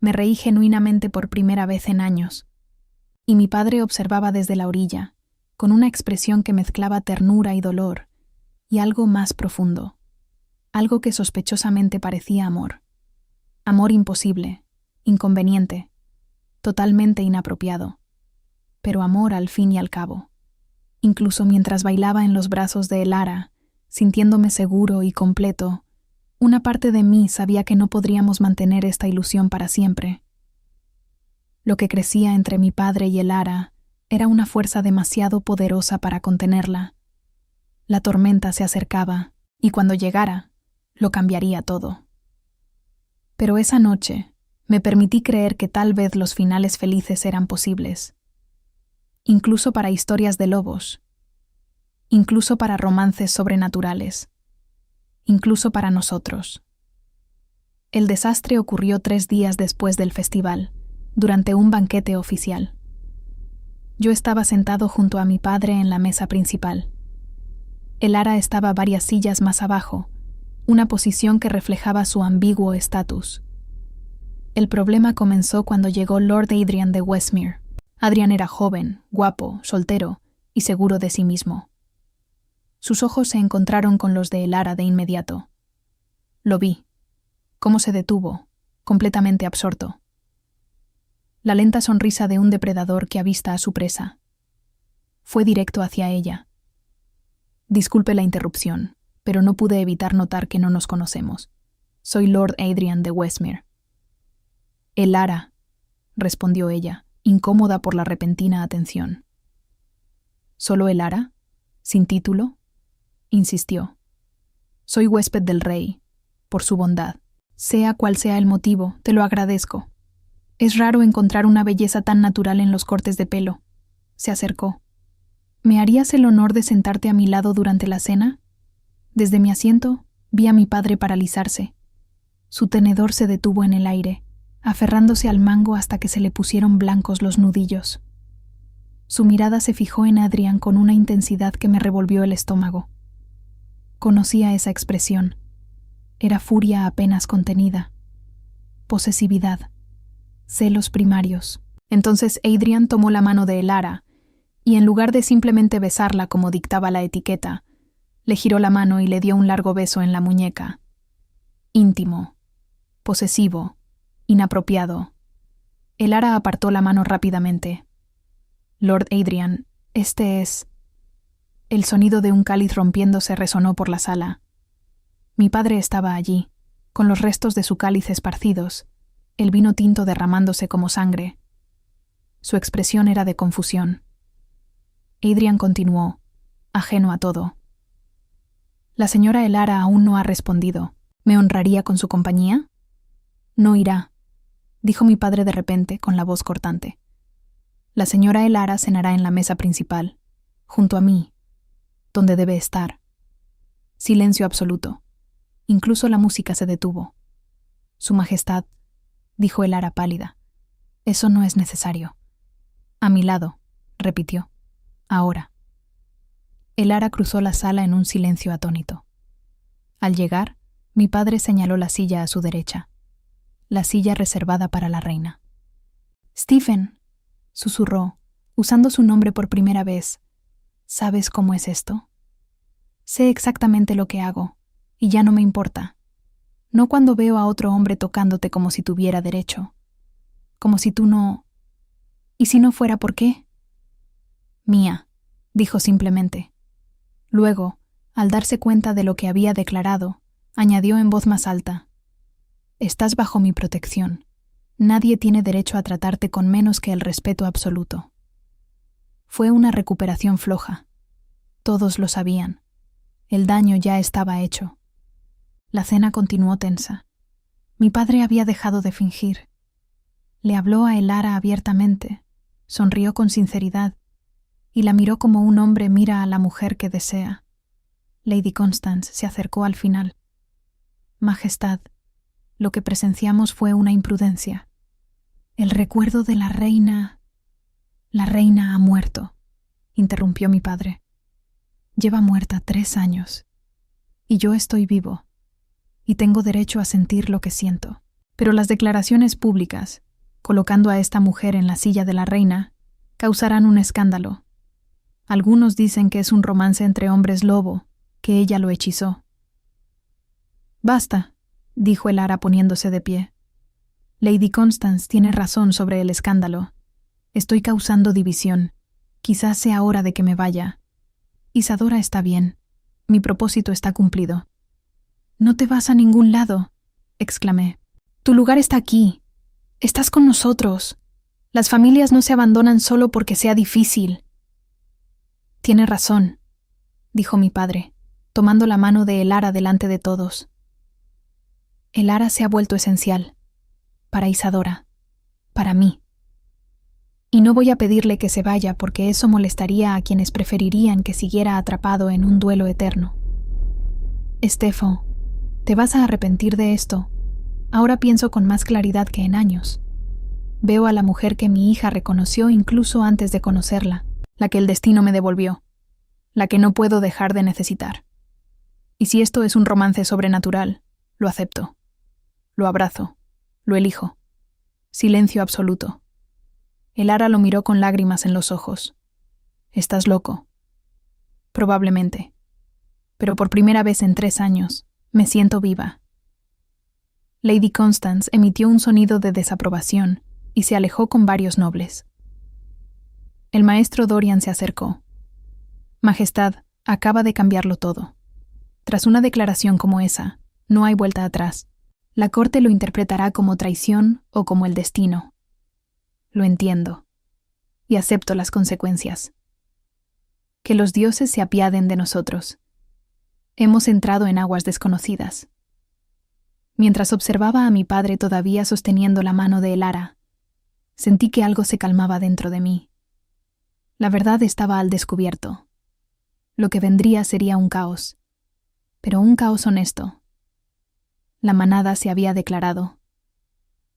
Me reí genuinamente por primera vez en años. Y mi padre observaba desde la orilla, con una expresión que mezclaba ternura y dolor, y algo más profundo, algo que sospechosamente parecía amor. Amor imposible, inconveniente, totalmente inapropiado, pero amor al fin y al cabo. Incluso mientras bailaba en los brazos de Elara, sintiéndome seguro y completo, una parte de mí sabía que no podríamos mantener esta ilusión para siempre. Lo que crecía entre mi padre y Elara era una fuerza demasiado poderosa para contenerla. La tormenta se acercaba, y cuando llegara, lo cambiaría todo. Pero esa noche me permití creer que tal vez los finales felices eran posibles. Incluso para historias de lobos, incluso para romances sobrenaturales, incluso para nosotros. El desastre ocurrió 3 días después del festival, durante un banquete oficial. Yo estaba sentado junto a mi padre en la mesa principal. Elara estaba varias sillas más abajo, una posición que reflejaba su ambiguo estatus. El problema comenzó cuando llegó Lord Adrian de Westmere. Adrian era joven, guapo, soltero y seguro de sí mismo. Sus ojos se encontraron con los de Elara de inmediato. Lo vi. Cómo se detuvo, completamente absorto. La lenta sonrisa de un depredador que avista a su presa. Fue directo hacia ella. Disculpe la interrupción, pero no pude evitar notar que no nos conocemos. Soy Lord Adrian de Westmere. Elara, respondió ella, incómoda por la repentina atención. ¿Solo Elara? ¿Sin título? Insistió. Soy huésped del rey, por su bondad. Sea cual sea el motivo, te lo agradezco. Es raro encontrar una belleza tan natural en los cortes de pelo. Se acercó. ¿Me harías el honor de sentarte a mi lado durante la cena? Desde mi asiento, vi a mi padre paralizarse. Su tenedor se detuvo en el aire, aferrándose al mango hasta que se le pusieron blancos los nudillos. Su mirada se fijó en Adrian con una intensidad que me revolvió el estómago. Conocía esa expresión. Era furia apenas contenida. Posesividad. Celos primarios. Entonces Adrian tomó la mano de Elara y en lugar de simplemente besarla como dictaba la etiqueta, le giró la mano y le dio un largo beso en la muñeca. Íntimo, posesivo, inapropiado. Elara apartó la mano rápidamente. Lord Adrian, este es... El sonido de un cáliz rompiéndose resonó por la sala. Mi padre estaba allí, con los restos de su cáliz esparcidos, el vino tinto derramándose como sangre. Su expresión era de confusión. Adrian continuó, ajeno a todo. La señora Elara aún no ha respondido. ¿Me honraría con su compañía? No irá, dijo mi padre de repente, con la voz cortante. La señora Elara cenará en la mesa principal, junto a mí, donde debe estar. Silencio absoluto. Incluso la música se detuvo. Su Majestad, dijo Elara pálida. Eso no es necesario. A mi lado, repitió. Ahora. Elara cruzó la sala en un silencio atónito. Al llegar, mi padre señaló la silla a su derecha, la silla reservada para la reina. Stephen, susurró, usando su nombre por primera vez. ¿Sabes cómo es esto? Sé exactamente lo que hago, y ya no me importa. No cuando veo a otro hombre tocándote como si tuviera derecho. Como si tú no... ¿Y si no fuera por qué? Mía, dijo simplemente. Luego, al darse cuenta de lo que había declarado, añadió en voz más alta. Estás bajo mi protección. Nadie tiene derecho a tratarte con menos que el respeto absoluto. Fue una recuperación floja. Todos lo sabían. El daño ya estaba hecho. La cena continuó tensa. Mi padre había dejado de fingir. Le habló a Elara abiertamente, sonrió con sinceridad y la miró como un hombre mira a la mujer que desea. Lady Constance se acercó al final. Majestad, lo que presenciamos fue una imprudencia. El recuerdo de la reina... La reina ha muerto, interrumpió mi padre. Lleva muerta 3 años. Y yo estoy vivo. Y tengo derecho a sentir lo que siento. Pero las declaraciones públicas, colocando a esta mujer en la silla de la reina, causarán un escándalo. Algunos dicen que es un romance entre hombres lobo, que ella lo hechizó. Basta, dijo Elara poniéndose de pie. Lady Constance tiene razón sobre el escándalo. Estoy causando división. Quizás sea hora de que me vaya. Isadora está bien. Mi propósito está cumplido. No te vas a ningún lado, exclamé. Tu lugar está aquí. Estás con nosotros. Las familias no se abandonan solo porque sea difícil. Tiene razón, dijo mi padre, tomando la mano de Elara delante de todos. Elara se ha vuelto esencial. Para Isadora. Para mí. Y no voy a pedirle que se vaya porque eso molestaría a quienes preferirían que siguiera atrapado en un duelo eterno. Estefo, te vas a arrepentir de esto. Ahora pienso con más claridad que en años. Veo a la mujer que mi hija reconoció incluso antes de conocerla, la que el destino me devolvió, la que no puedo dejar de necesitar. Y si esto es un romance sobrenatural, lo acepto. Lo abrazo. Lo elijo. Silencio absoluto. Elara lo miró con lágrimas en los ojos. «Estás loco». Probablemente. Pero por primera vez en 3 años, me siento viva. Lady Constance emitió un sonido de desaprobación y se alejó con varios nobles. El maestro Dorian se acercó. «Majestad, acaba de cambiarlo todo. Tras una declaración como esa, no hay vuelta atrás. La corte lo interpretará como traición o como el destino. Lo entiendo. Y acepto las consecuencias. Que los dioses se apiaden de nosotros. Hemos entrado en aguas desconocidas». Mientras observaba a mi padre todavía sosteniendo la mano de Elara, sentí que algo se calmaba dentro de mí. La verdad estaba al descubierto. Lo que vendría sería un caos, pero un caos honesto. La manada se había declarado.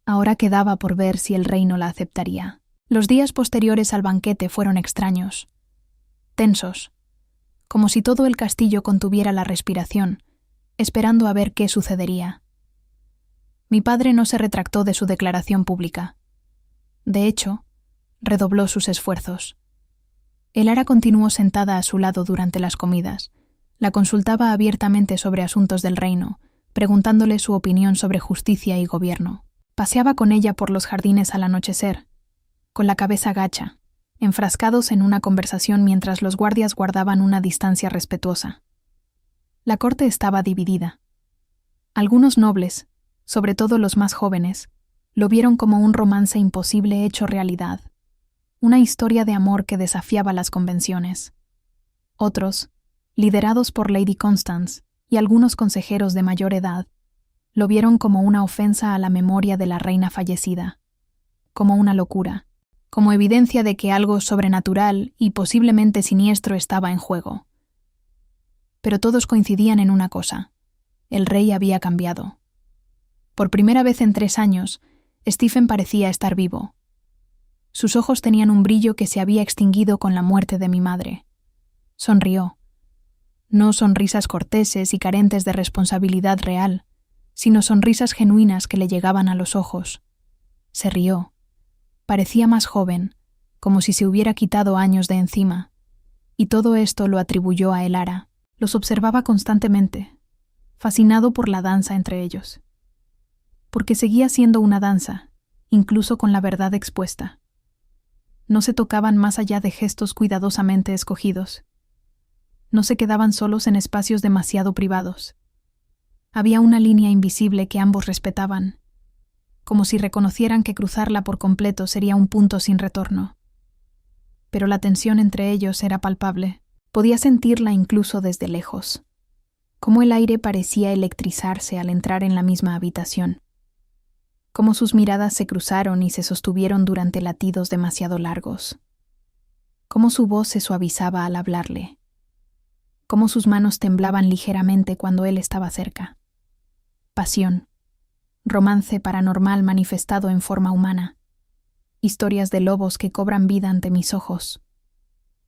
Ahora quedaba por ver si el reino la aceptaría. Los días posteriores al banquete fueron extraños, tensos, como si todo el castillo contuviera la respiración, esperando a ver qué sucedería. Mi padre no se retractó de su declaración pública. De hecho, redobló sus esfuerzos. Elara continuó sentada a su lado durante las comidas. La consultaba abiertamente sobre asuntos del reino, preguntándole su opinión sobre justicia y gobierno. Paseaba con ella por los jardines al anochecer, con la cabeza gacha, enfrascados en una conversación mientras los guardias guardaban una distancia respetuosa. La corte estaba dividida. Algunos nobles, sobre todo los más jóvenes, lo vieron como un romance imposible hecho realidad, una historia de amor que desafiaba las convenciones. Otros, liderados por Lady Constance y algunos consejeros de mayor edad, lo vieron como una ofensa a la memoria de la reina fallecida, como una locura, como evidencia de que algo sobrenatural y posiblemente siniestro estaba en juego. Pero todos coincidían en una cosa: el rey había cambiado. Por primera vez en 3 años, Stephen parecía estar vivo. Sus ojos tenían un brillo que se había extinguido con la muerte de mi madre. Sonrió. No sonrisas corteses y carentes de responsabilidad real, sino sonrisas genuinas que le llegaban a los ojos. Se rió. Parecía más joven, como si se hubiera quitado años de encima, y todo esto lo atribuyó a Elara. Los observaba constantemente, fascinado por la danza entre ellos. Porque seguía siendo una danza, incluso con la verdad expuesta. No se tocaban más allá de gestos cuidadosamente escogidos. No se quedaban solos en espacios demasiado privados. Había una línea invisible que ambos respetaban, como si reconocieran que cruzarla por completo sería un punto sin retorno. Pero la tensión entre ellos era palpable. Podía sentirla incluso desde lejos. Cómo el aire parecía electrizarse al entrar en la misma habitación. Cómo sus miradas se cruzaron y se sostuvieron durante latidos demasiado largos. Cómo su voz se suavizaba al hablarle. Cómo sus manos temblaban ligeramente cuando él estaba cerca. Pasión. Romance paranormal manifestado en forma humana. historias de lobos que cobran vida ante mis ojos.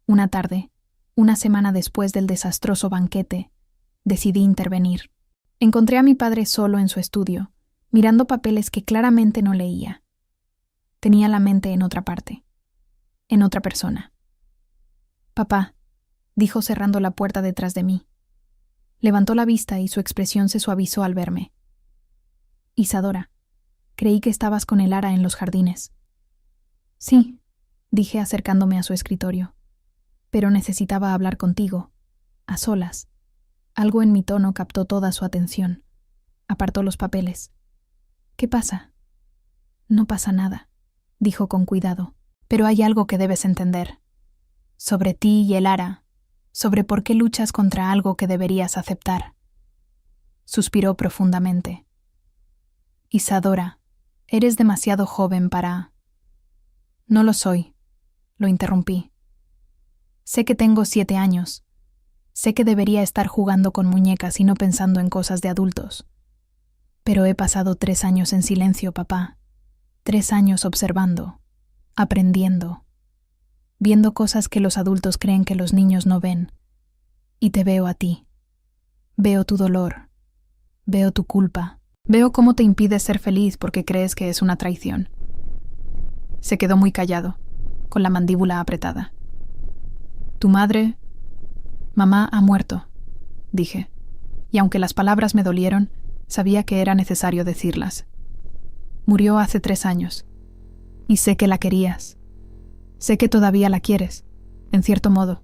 Una tarde, una semana después del desastroso banquete, decidí intervenir. Encontré a mi padre solo en su estudio, mirando papeles que claramente no leía. Tenía la mente en otra parte, en otra persona. «Papá», dijo cerrando la puerta detrás de mí. Levantó la vista y su expresión se suavizó al verme. «Isadora, creí que estabas con Elara en los jardines». «Sí», dije acercándome a su escritorio. «Pero necesitaba hablar contigo, a solas». Algo en mi tono captó toda su atención. Apartó los papeles. «¿Qué pasa?» «No pasa nada», dijo con cuidado. «Pero hay algo que debes entender. Sobre ti y Elara, sobre por qué luchas contra algo que deberías aceptar». Suspiró profundamente. «Isadora, eres demasiado joven para...» «No lo soy», lo interrumpí. «Sé que tengo 7 años. Sé que debería estar jugando con muñecas y no pensando en cosas de adultos. Pero he pasado 3 años en silencio, papá. 3 años observando, aprendiendo, viendo cosas que los adultos creen que los niños no ven. Y te veo a ti. Veo tu dolor. Veo tu culpa. Veo cómo te impides ser feliz porque crees que es una traición». Se quedó muy callado, con la mandíbula apretada. «Tu madre...» «Mamá ha muerto», dije, y aunque las palabras me dolieron, sabía que era necesario decirlas. «Murió hace 3 años, y sé que la querías. Sé que todavía la quieres, en cierto modo.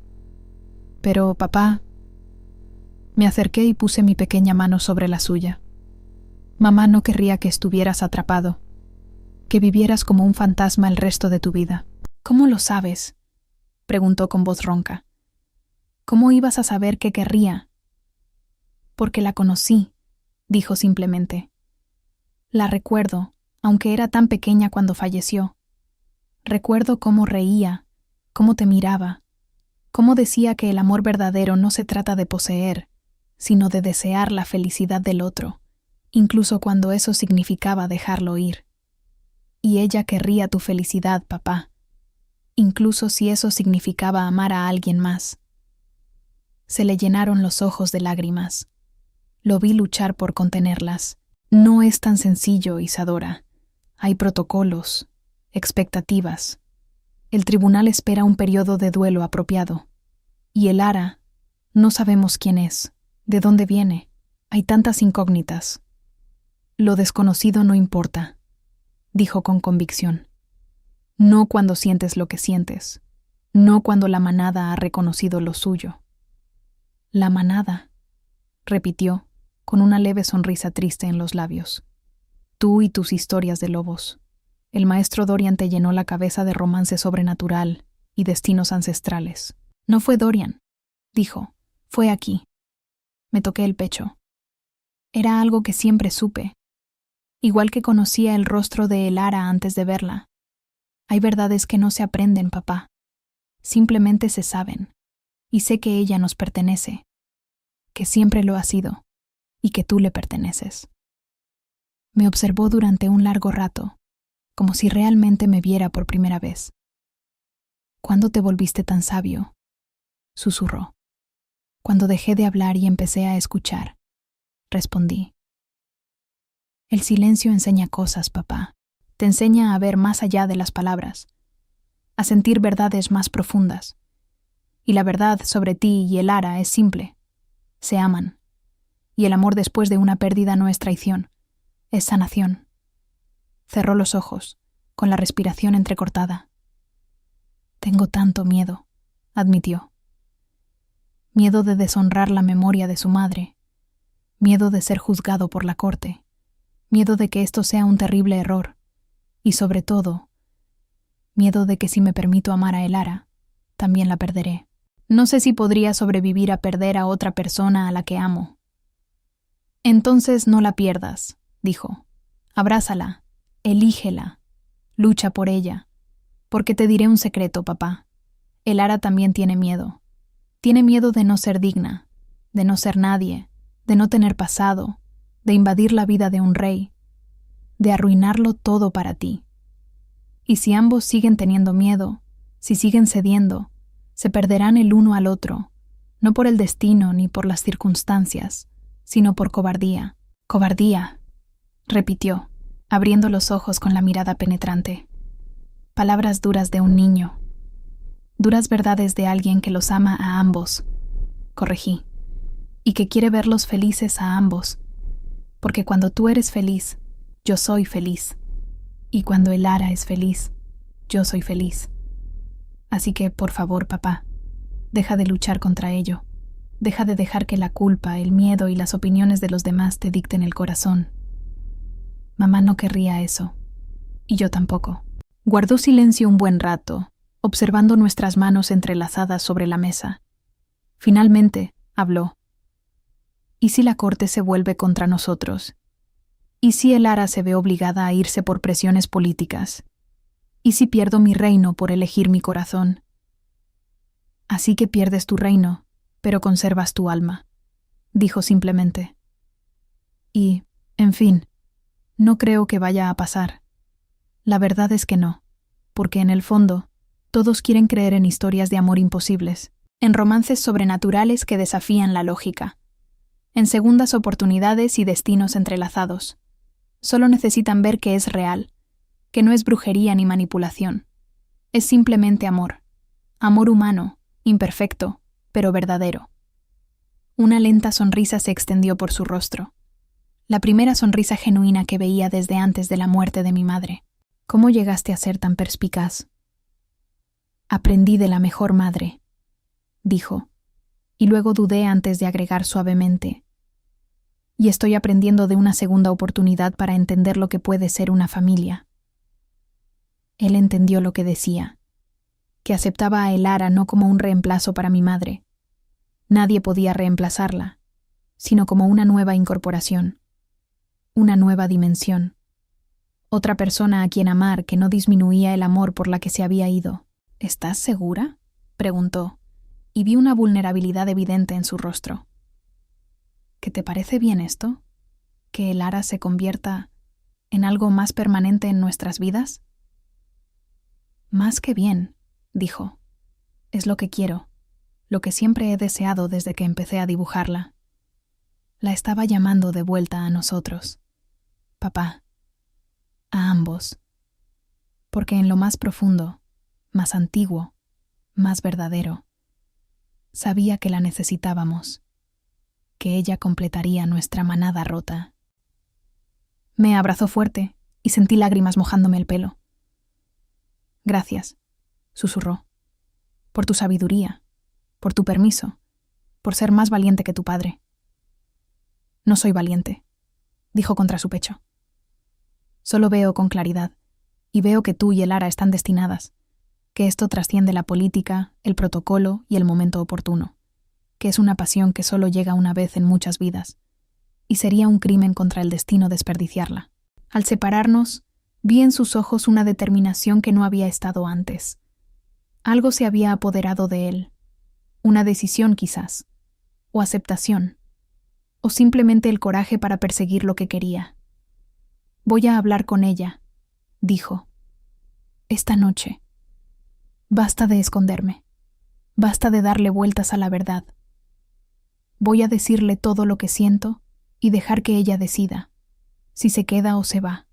Pero, papá...» Me acerqué y puse mi pequeña mano sobre la suya. «Mamá no querría que estuvieras atrapado, que vivieras como un fantasma el resto de tu vida». «¿Cómo lo sabes?», preguntó con voz ronca. «¿Cómo ibas a saber qué querría?» «Porque la conocí», dijo simplemente. «La recuerdo, aunque era tan pequeña cuando falleció. Recuerdo cómo reía, cómo te miraba, cómo decía que el amor verdadero no se trata de poseer, sino de desear la felicidad del otro, incluso cuando eso significaba dejarlo ir. Y ella querría tu felicidad, papá, incluso si eso significaba amar a alguien más». Se le llenaron los ojos de lágrimas. Lo vi luchar por contenerlas. «No es tan sencillo, Isadora. Hay protocolos, expectativas. El tribunal espera un periodo de duelo apropiado. Y Elara, no sabemos quién es, de dónde viene. Hay tantas incógnitas. Lo desconocido no importa», dijo con convicción. «No cuando sientes lo que sientes. No cuando la manada ha reconocido lo suyo». «La manada», repitió, con una leve sonrisa triste en los labios. «Tú y tus historias de lobos. El maestro Dorian te llenó la cabeza de romance sobrenatural y destinos ancestrales». «No fue Dorian», dijo. «Fue aquí». Me toqué el pecho. Era algo que siempre supe. Igual que conocía el rostro de Elara antes de verla. Hay verdades que no se aprenden, papá. Simplemente se saben. Y sé que ella nos pertenece, que siempre lo ha sido, y que tú le perteneces». Me observó durante un largo rato, como si realmente me viera por primera vez. «¿Cuándo te volviste tan sabio?», susurró. «Cuando dejé de hablar y empecé a escuchar», respondí. «El silencio enseña cosas, papá. Te enseña a ver más allá de las palabras, a sentir verdades más profundas. Y la verdad sobre ti y Elara es simple. Se aman. Y el amor después de una pérdida no es traición, es sanación». Cerró los ojos, con la respiración entrecortada. «Tengo tanto miedo», admitió. «Miedo de deshonrar la memoria de su madre. Miedo de ser juzgado por la corte. Miedo de que esto sea un terrible error. Y sobre todo, miedo de que si me permito amar a Elara, también la perderé. No sé si podría sobrevivir a perder a otra persona a la que amo». «Entonces no la pierdas», dijo. «Abrázala, elígela, lucha por ella. Porque te diré un secreto, papá. Elara también tiene miedo. Tiene miedo de no ser digna, de no ser nadie, de no tener pasado, de invadir la vida de un rey, de arruinarlo todo para ti. Y si ambos siguen teniendo miedo, si siguen cediendo, se perderán el uno al otro, no por el destino ni por las circunstancias, sino por cobardía. Cobardía, repitió, abriendo los ojos con la mirada penetrante. Palabras duras de un niño. Duras verdades de alguien que los ama a ambos, corregí, y que quiere verlos felices a ambos, porque cuando tú eres feliz, yo soy feliz, y cuando el Lara es feliz, yo soy feliz. Así que, por favor, papá, deja de luchar contra ello, deja de dejar que la culpa, el miedo y las opiniones de los demás te dicten el corazón. Mamá no querría eso, y yo tampoco. Guardó silencio un buen rato, observando nuestras manos entrelazadas sobre la mesa. Finalmente, habló. ¿Y si la corte se vuelve contra nosotros? ¿Y si el Lara se ve obligada a irse por presiones políticas? ¿Y si pierdo mi reino por elegir mi corazón? Así que pierdes tu reino, pero conservas tu alma, dijo simplemente. Y, en fin, no creo que vaya a pasar. La verdad es que no, porque en el fondo, todos quieren creer en historias de amor imposibles, en romances sobrenaturales que desafían la lógica, en segundas oportunidades y destinos entrelazados. Solo necesitan ver que es real, que no es brujería ni manipulación. Es simplemente amor. Amor humano, imperfecto, pero verdadero. Una lenta sonrisa se extendió por su rostro. La primera sonrisa genuina que veía desde antes de la muerte de mi madre. ¿Cómo llegaste a ser tan perspicaz? Aprendí de la mejor madre, dijo, y luego dudé antes de agregar suavemente. Y estoy aprendiendo de una segunda oportunidad para entender lo que puede ser una familia. Él entendió lo que decía, que aceptaba a Elara no como un reemplazo para mi madre. Nadie podía reemplazarla, sino como una nueva incorporación, una nueva dimensión. Otra persona a quien amar que no disminuía el amor por la que se había ido. ¿Estás segura?, preguntó, y vi una vulnerabilidad evidente en su rostro. ¿Qué te parece bien esto? ¿Que el Lara se convierta en algo más permanente en nuestras vidas? Más que bien, dijo. Es lo que quiero, lo que siempre he deseado desde que empecé a dibujarla. La estaba llamando de vuelta a nosotros. Papá. A ambos. Porque en lo más profundo, más antiguo, más verdadero, sabía que la necesitábamos, que ella completaría nuestra manada rota. Me abrazó fuerte y sentí lágrimas mojándome el pelo. Gracias, susurró, por tu sabiduría, por tu permiso, por ser más valiente que tu padre. No soy valiente, dijo contra su pecho. Solo veo con claridad, y veo que tú y el Lara están destinadas, que esto trasciende la política, el protocolo y el momento oportuno, que es una pasión que solo llega una vez en muchas vidas, y sería un crimen contra el destino desperdiciarla. Al separarnos, vi en sus ojos una determinación que no había estado antes. Algo se había apoderado de él, una decisión quizás, o aceptación, o simplemente el coraje para perseguir lo que quería. Voy a hablar con ella, dijo. Esta noche. Basta de esconderme. Basta de darle vueltas a la verdad. Voy a decirle todo lo que siento y dejar que ella decida, si se queda o se va,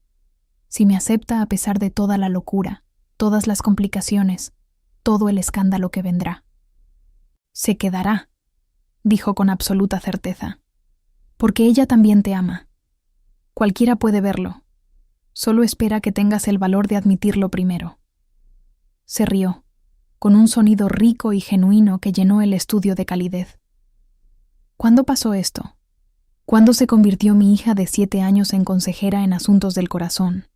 si me acepta a pesar de toda la locura, todas las complicaciones, todo el escándalo que vendrá. Se quedará, dijo con absoluta certeza, porque ella también te ama. Cualquiera puede verlo. Solo espera que tengas el valor de admitirlo primero. Se rió, con un sonido rico y genuino que llenó el estudio de calidez. ¿Cuándo pasó esto? ¿Cuándo se convirtió mi hija de 7 años en consejera en asuntos del corazón?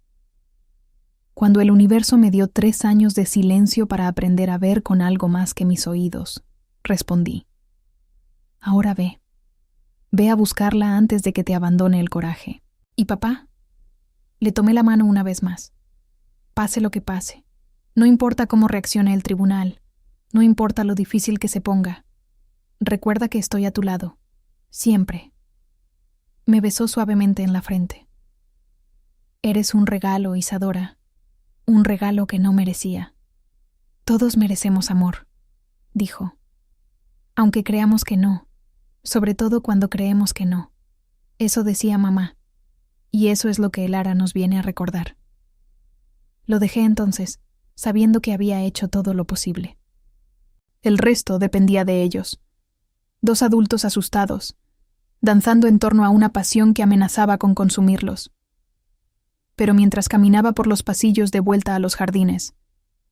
Cuando el universo me dio 3 años de silencio para aprender a ver con algo más que mis oídos, respondí. Ahora ve. Ve a buscarla antes de que te abandone el coraje. ¿Y papá? Le tomé la mano una vez más. Pase lo que pase. No importa cómo reaccione el tribunal. No importa lo difícil que se ponga. Recuerda que estoy a tu lado. Siempre. Me besó suavemente en la frente. Eres un regalo, Isadora. Un regalo que no merecía. Todos merecemos amor, dijo. Aunque creamos que no, sobre todo cuando creemos que no. Eso decía mamá, y eso es lo que Elara nos viene a recordar. Lo dejé entonces, sabiendo que había hecho todo lo posible. El resto dependía de ellos. 2 adultos asustados, danzando en torno a una pasión que amenazaba con consumirlos. Pero mientras caminaba por los pasillos de vuelta a los jardines,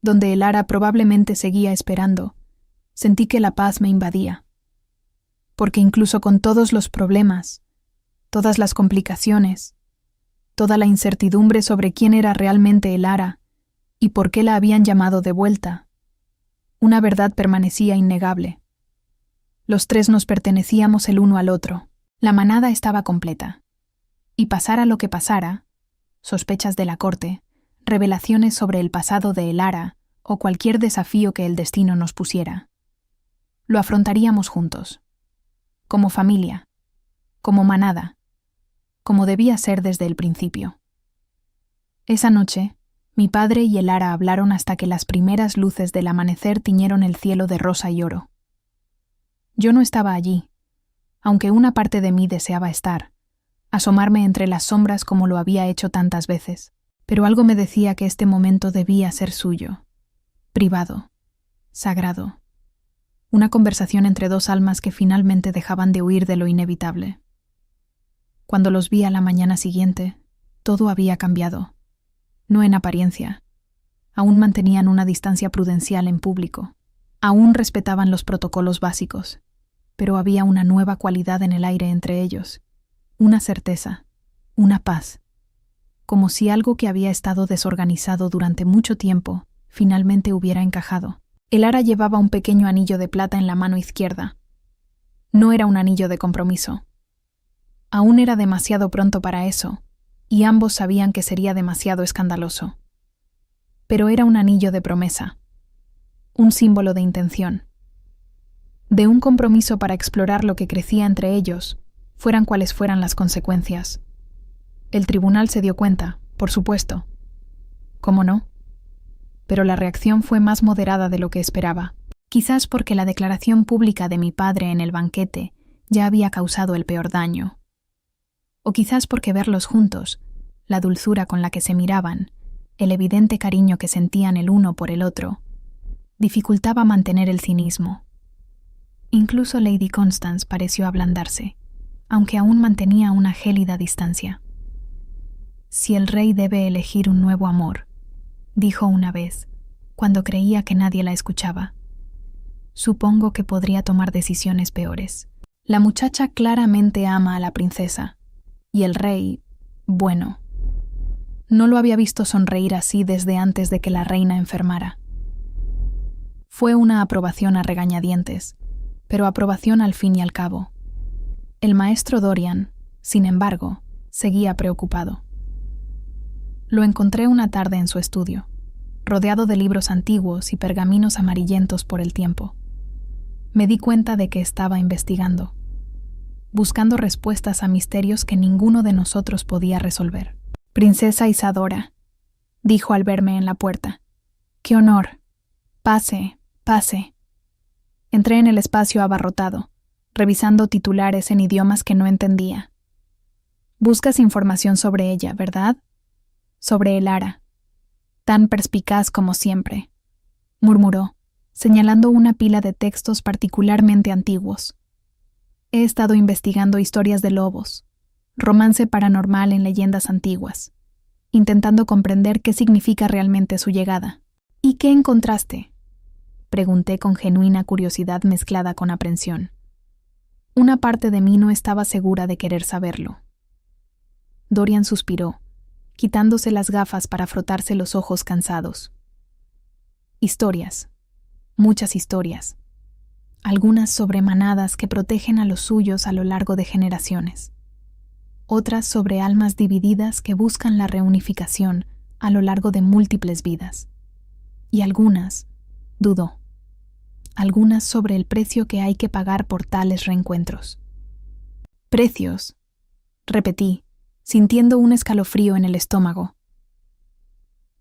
donde Elara probablemente seguía esperando, sentí que la paz me invadía. Porque incluso con todos los problemas, todas las complicaciones, toda la incertidumbre sobre quién era realmente Elara y por qué la habían llamado de vuelta, una verdad permanecía innegable. Los 3 nos pertenecíamos el uno al otro. La manada estaba completa. Y pasara lo que pasara, sospechas de la corte, revelaciones sobre el pasado de Elara o cualquier desafío que el destino nos pusiera, lo afrontaríamos juntos. Como familia, como manada, como debía ser desde el principio. Esa noche, mi padre y Elara hablaron hasta que las primeras luces del amanecer tiñeron el cielo de rosa y oro. Yo no estaba allí, aunque una parte de mí deseaba estar, asomarme entre las sombras como lo había hecho tantas veces, pero algo me decía que este momento debía ser suyo, privado, sagrado. Una conversación entre 2 almas que finalmente dejaban de huir de lo inevitable. Cuando los vi a la mañana siguiente, todo había cambiado. No en apariencia. Aún mantenían una distancia prudencial en público. Aún respetaban los protocolos básicos. Pero había una nueva cualidad en el aire entre ellos. Una certeza, una paz. Como si algo que había estado desorganizado durante mucho tiempo finalmente hubiera encajado. Elara llevaba un pequeño anillo de plata en la mano izquierda. No era un anillo de compromiso. Aún era demasiado pronto para eso, y ambos sabían que sería demasiado escandaloso. Pero era un anillo de promesa, un símbolo de intención, de un compromiso para explorar lo que crecía entre ellos, fueran cuales fueran las consecuencias. El tribunal se dio cuenta, por supuesto. ¿Cómo no? Pero la reacción fue más moderada de lo que esperaba, quizás porque la declaración pública de mi padre en el banquete ya había causado el peor daño. O quizás porque verlos juntos, la dulzura con la que se miraban, el evidente cariño que sentían el uno por el otro, dificultaba mantener el cinismo. Incluso Lady Constance pareció ablandarse, aunque aún mantenía una gélida distancia. «Si el rey debe elegir un nuevo amor», dijo una vez, cuando creía que nadie la escuchaba, «supongo que podría tomar decisiones peores. La muchacha claramente ama a la princesa, y el rey, bueno, no lo había visto sonreír así desde antes de que la reina enfermara». Fue una aprobación a regañadientes, pero aprobación al fin y al cabo. El maestro Dorian, sin embargo, seguía preocupado. Lo encontré una tarde en su estudio, rodeado de libros antiguos y pergaminos amarillentos por el tiempo. Me di cuenta de que estaba investigando, buscando respuestas a misterios que ninguno de nosotros podía resolver. «Princesa Isadora», dijo al verme en la puerta. «¡Qué honor! Pase, pase». Entré en el espacio abarrotado, revisando titulares en idiomas que no entendía. «Buscas información sobre ella, ¿verdad?» «Sobre Elara. Tan perspicaz como siempre», murmuró, señalando una pila de textos particularmente antiguos. «He estado investigando historias de lobos, romance paranormal en leyendas antiguas, intentando comprender qué significa realmente su llegada». «¿Y qué encontraste?», pregunté con genuina curiosidad mezclada con aprensión. Una parte de mí no estaba segura de querer saberlo. Dorian suspiró, quitándose las gafas para frotarse los ojos cansados. «Historias, muchas historias, algunas sobre manadas que protegen a los suyos a lo largo de generaciones, otras sobre almas divididas que buscan la reunificación a lo largo de múltiples vidas, y algunas, dudó, algunas sobre el precio que hay que pagar por tales reencuentros». «Precios», repetí, sintiendo un escalofrío en el estómago.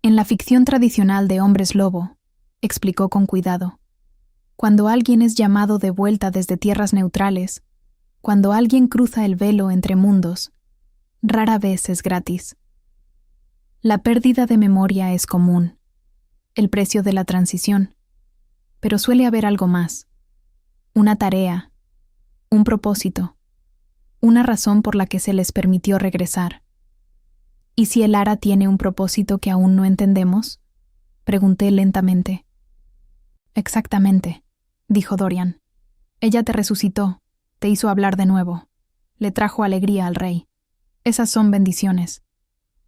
En la ficción tradicional de hombres lobo, explicó con cuidado, cuando alguien es llamado de vuelta desde tierras neutrales, cuando alguien cruza el velo entre mundos, rara vez es gratis. La pérdida de memoria es común, el precio de la transición, pero suele haber algo más, una tarea, un propósito, una razón por la que se les permitió regresar. ¿Y si el Ara tiene un propósito que aún no entendemos? Pregunté lentamente. Exactamente, dijo Dorian. Ella te resucitó, te hizo hablar de nuevo, le trajo alegría al rey. Esas son bendiciones.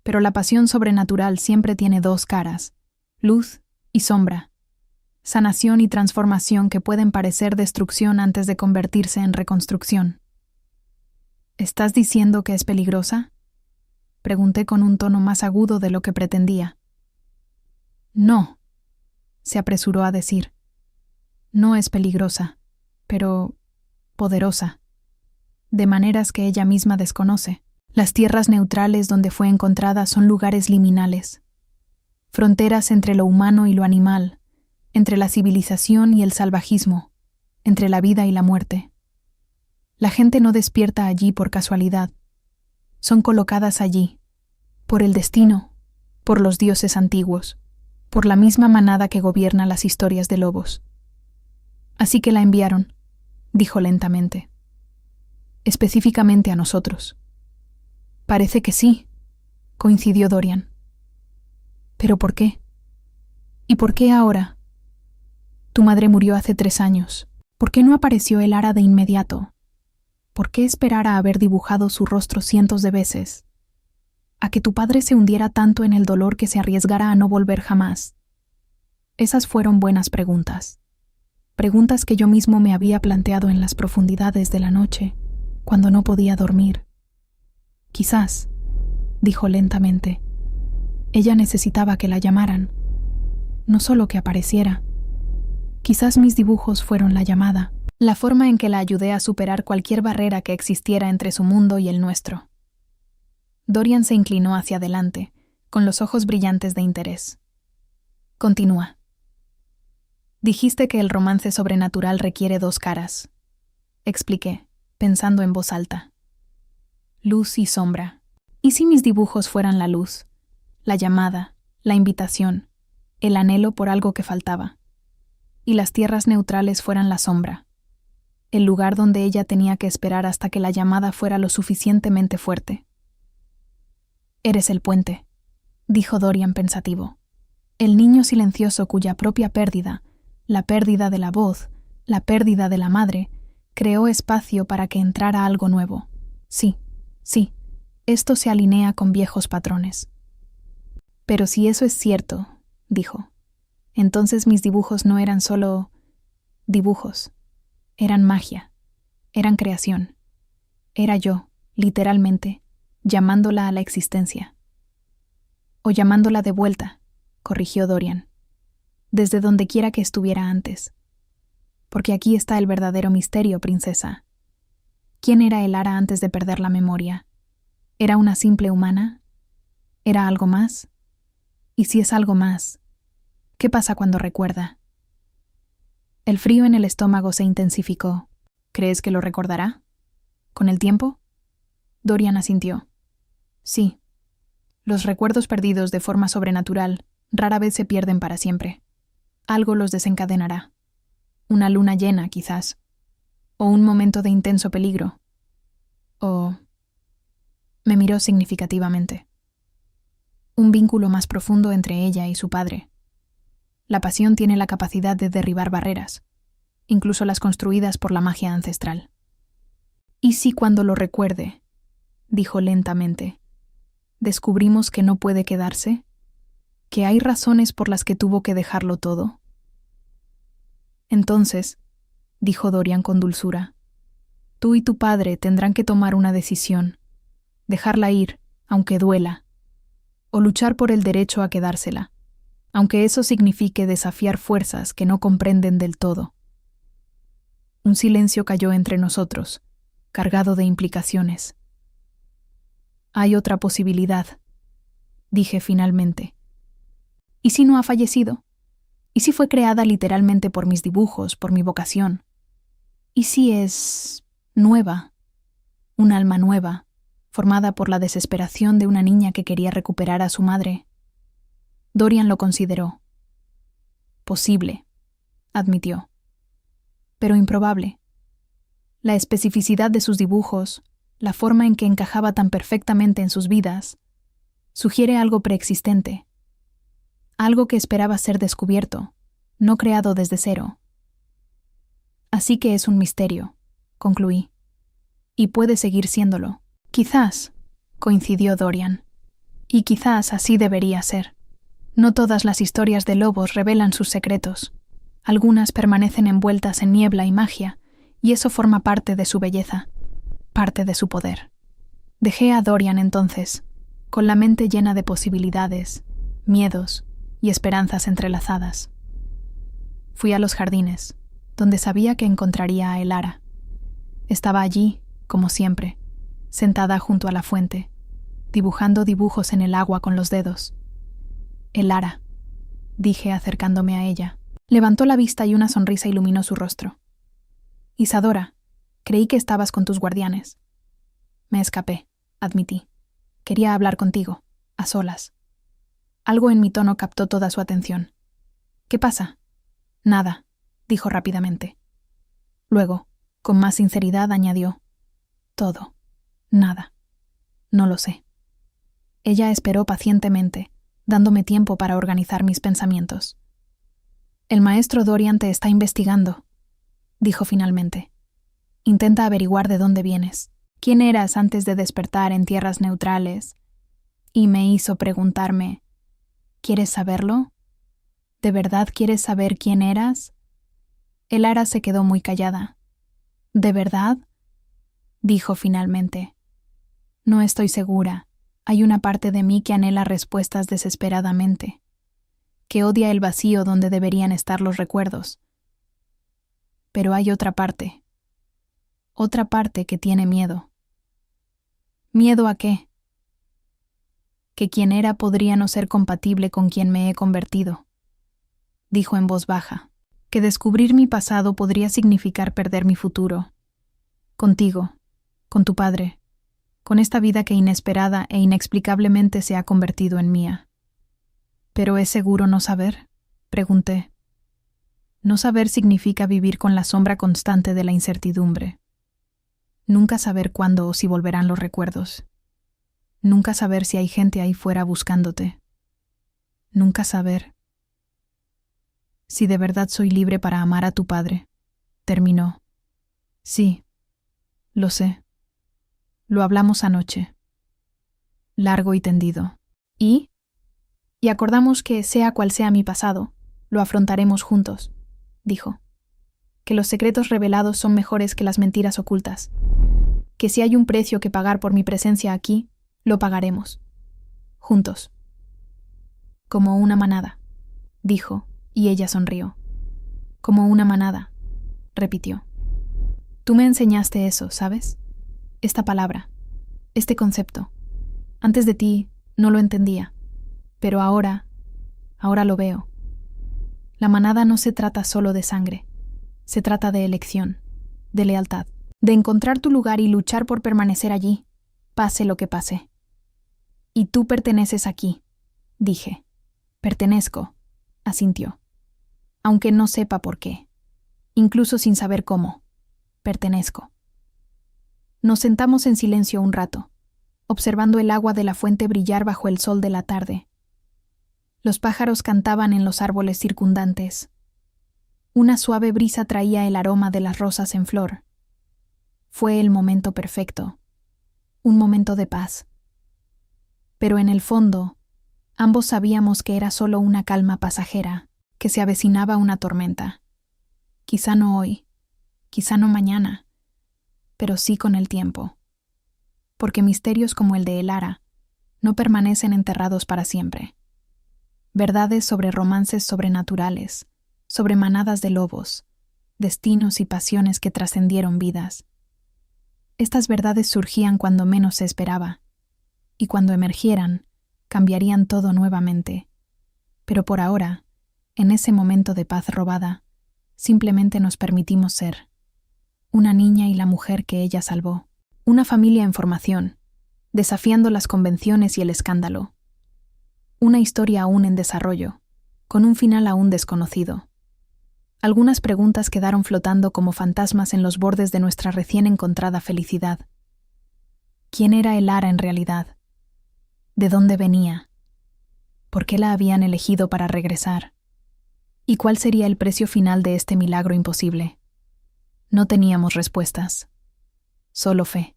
Pero la pasión sobrenatural siempre tiene dos caras, luz y sombra, sanación y transformación que pueden parecer destrucción antes de convertirse en reconstrucción. ¿Estás diciendo que es peligrosa? Pregunté con un tono más agudo de lo que pretendía. No, se apresuró a decir. No es peligrosa, pero poderosa, de maneras que ella misma desconoce. Las tierras neutrales donde fue encontrada son lugares liminales, fronteras entre lo humano y lo animal, entre la civilización y el salvajismo, entre la vida y la muerte. La gente no despierta allí por casualidad. Son colocadas allí, por el destino, por los dioses antiguos, por la misma manada que gobierna las historias de lobos. Así que la enviaron, dijo lentamente. Específicamente a nosotros. Parece que sí, coincidió Dorian. ¿Pero por qué? ¿Y por qué ahora? Tu madre murió hace 3 años. ¿Por qué no apareció el Ara de inmediato? ¿Por qué esperar a haber dibujado su rostro cientos de veces? ¿A que tu padre se hundiera tanto en el dolor que se arriesgara a no volver jamás? Esas fueron buenas preguntas. Preguntas que yo mismo me había planteado en las profundidades de la noche, cuando no podía dormir. Quizás, dijo lentamente, ella necesitaba que la llamaran, no solo que apareciera. Quizás mis dibujos fueron la llamada, la forma en que la ayudé a superar cualquier barrera que existiera entre su mundo y el nuestro. Dorian se inclinó hacia adelante, con los ojos brillantes de interés. Continúa. Dijiste que el romance sobrenatural requiere 2 caras. Expliqué, pensando en voz alta. Luz y sombra. ¿Y si mis dibujos fueran la luz, la llamada, la invitación, el anhelo por algo que faltaba? Y las tierras neutrales fueran la sombra, el lugar donde ella tenía que esperar hasta que la llamada fuera lo suficientemente fuerte. Eres el puente, dijo Dorian pensativo. El niño silencioso cuya propia pérdida, la pérdida de la voz, la pérdida de la madre, creó espacio para que entrara algo nuevo. Sí, esto se alinea con viejos patrones. Pero si eso es cierto, dijo, entonces mis dibujos no eran solo dibujos, eran magia, eran creación. Era yo, literalmente, llamándola a la existencia. O llamándola de vuelta, corrigió Dorian, desde donde quiera que estuviera antes. Porque aquí está el verdadero misterio, princesa. ¿Quién era el Ara antes de perder la memoria? ¿Era una simple humana? ¿Era algo más? Y si es algo más, ¿qué pasa cuando recuerda? El frío en el estómago se intensificó. ¿Crees que lo recordará? ¿Con el tiempo? Dorian asintió. Sí. Los recuerdos perdidos de forma sobrenatural rara vez se pierden para siempre. Algo los desencadenará. Una luna llena, quizás. O un momento de intenso peligro. O... Me miró significativamente. Un vínculo más profundo entre ella y su padre. La pasión tiene la capacidad de derribar barreras, incluso las construidas por la magia ancestral. ¿Y si cuando lo recuerde, dijo lentamente, descubrimos que no puede quedarse? ¿Que hay razones por las que tuvo que dejarlo todo? Entonces, dijo Dorian con dulzura, tú y tu padre tendrán que tomar una decisión, dejarla ir, aunque duela, o luchar por el derecho a quedársela, aunque eso signifique desafiar fuerzas que no comprenden del todo. Un silencio cayó entre nosotros, cargado de implicaciones. Hay otra posibilidad, dije finalmente. ¿Y si no ha fallecido? ¿Y si fue creada literalmente por mis dibujos, por mi vocación? ¿Y si es nueva? Un alma nueva, formada por la desesperación de una niña que quería recuperar a su madre. Dorian lo consideró. Posible, admitió, pero improbable. La especificidad de sus dibujos, la forma en que encajaba tan perfectamente en sus vidas, sugiere algo preexistente, algo que esperaba ser descubierto, no creado desde cero. Así que es un misterio, concluí, y puede seguir siéndolo. Quizás, coincidió Dorian, y quizás así debería ser. No todas las historias de lobos revelan sus secretos. Algunas permanecen envueltas en niebla y magia, y eso forma parte de su belleza, parte de su poder. Dejé a Dorian entonces, con la mente llena de posibilidades, miedos y esperanzas entrelazadas. Fui a los jardines, donde sabía que encontraría a Elara. Estaba allí, como siempre, sentada junto a la fuente, dibujando dibujos en el agua con los dedos. Elara, dije acercándome a ella. Levantó la vista y una sonrisa iluminó su rostro. Isadora, creí que estabas con tus guardianes. Me escapé, admití. Quería hablar contigo, a solas. Algo en mi tono captó toda su atención. ¿Qué pasa? Nada, dijo rápidamente. Luego, con más sinceridad, añadió. Todo. Nada. No lo sé. Ella esperó pacientemente, dándome tiempo para organizar mis pensamientos. El maestro Dorian te está investigando, dijo finalmente. Intenta averiguar de dónde vienes, quién eras antes de despertar en tierras neutrales, y me hizo preguntarme, ¿quieres saberlo? ¿De verdad quieres saber quién eras? Elara se quedó muy callada. ¿De verdad? Dijo finalmente. No estoy segura. Hay una parte de mí que anhela respuestas desesperadamente, que odia el vacío donde deberían estar los recuerdos. Pero hay otra parte que tiene miedo. ¿Miedo a qué? Que quien era podría no ser compatible con quien me he convertido, dijo en voz baja, que descubrir mi pasado podría significar perder mi futuro. Contigo, con tu padre, con esta vida que inesperada e inexplicablemente se ha convertido en mía. ¿Pero es seguro no saber?, pregunté. No saber significa vivir con la sombra constante de la incertidumbre. Nunca saber cuándo o si volverán los recuerdos. Nunca saber si hay gente ahí fuera buscándote. Nunca saber si de verdad soy libre para amar a tu padre. Terminó. Sí, lo sé. Lo hablamos anoche. Largo y tendido. ¿Y? Y acordamos que, sea cual sea mi pasado, lo afrontaremos juntos, dijo. Que los secretos revelados son mejores que las mentiras ocultas. Que si hay un precio que pagar por mi presencia aquí, lo pagaremos. Juntos. Como una manada, dijo, y ella sonrió. Como una manada, repitió. Tú me enseñaste eso, ¿sabes? Esta palabra, este concepto. Antes de ti no lo entendía, pero ahora lo veo. La manada no se trata solo de sangre, se trata de elección, de lealtad, de encontrar tu lugar y luchar por permanecer allí, pase lo que pase. Y tú perteneces aquí, dije. Pertenezco, asintió. Aunque no sepa por qué, incluso sin saber cómo, pertenezco. Nos sentamos en silencio un rato, observando el agua de la fuente brillar bajo el sol de la tarde. Los pájaros cantaban en los árboles circundantes. Una suave brisa traía el aroma de las rosas en flor. Fue el momento perfecto, un momento de paz. Pero en el fondo, ambos sabíamos que era solo una calma pasajera, que se avecinaba una tormenta. Quizá no hoy, quizá no mañana, pero sí con el tiempo. Porque misterios como el de Elara no permanecen enterrados para siempre. Verdades sobre romances sobrenaturales, sobre manadas de lobos, destinos y pasiones que trascendieron vidas. Estas verdades surgían cuando menos se esperaba, y cuando emergieran, cambiarían todo nuevamente, Pero por ahora, en ese momento de paz robada, simplemente nos permitimos ser una niña y la mujer que ella salvó, una familia en formación, desafiando las convenciones y el escándalo, una historia aún en desarrollo, con un final aún desconocido. Algunas preguntas quedaron flotando como fantasmas en los bordes de nuestra recién encontrada felicidad. ¿Quién era Elara en realidad? ¿De dónde venía? ¿Por qué la habían elegido para regresar? ¿Y cuál sería el precio final de este milagro imposible? No teníamos respuestas. Solo fe.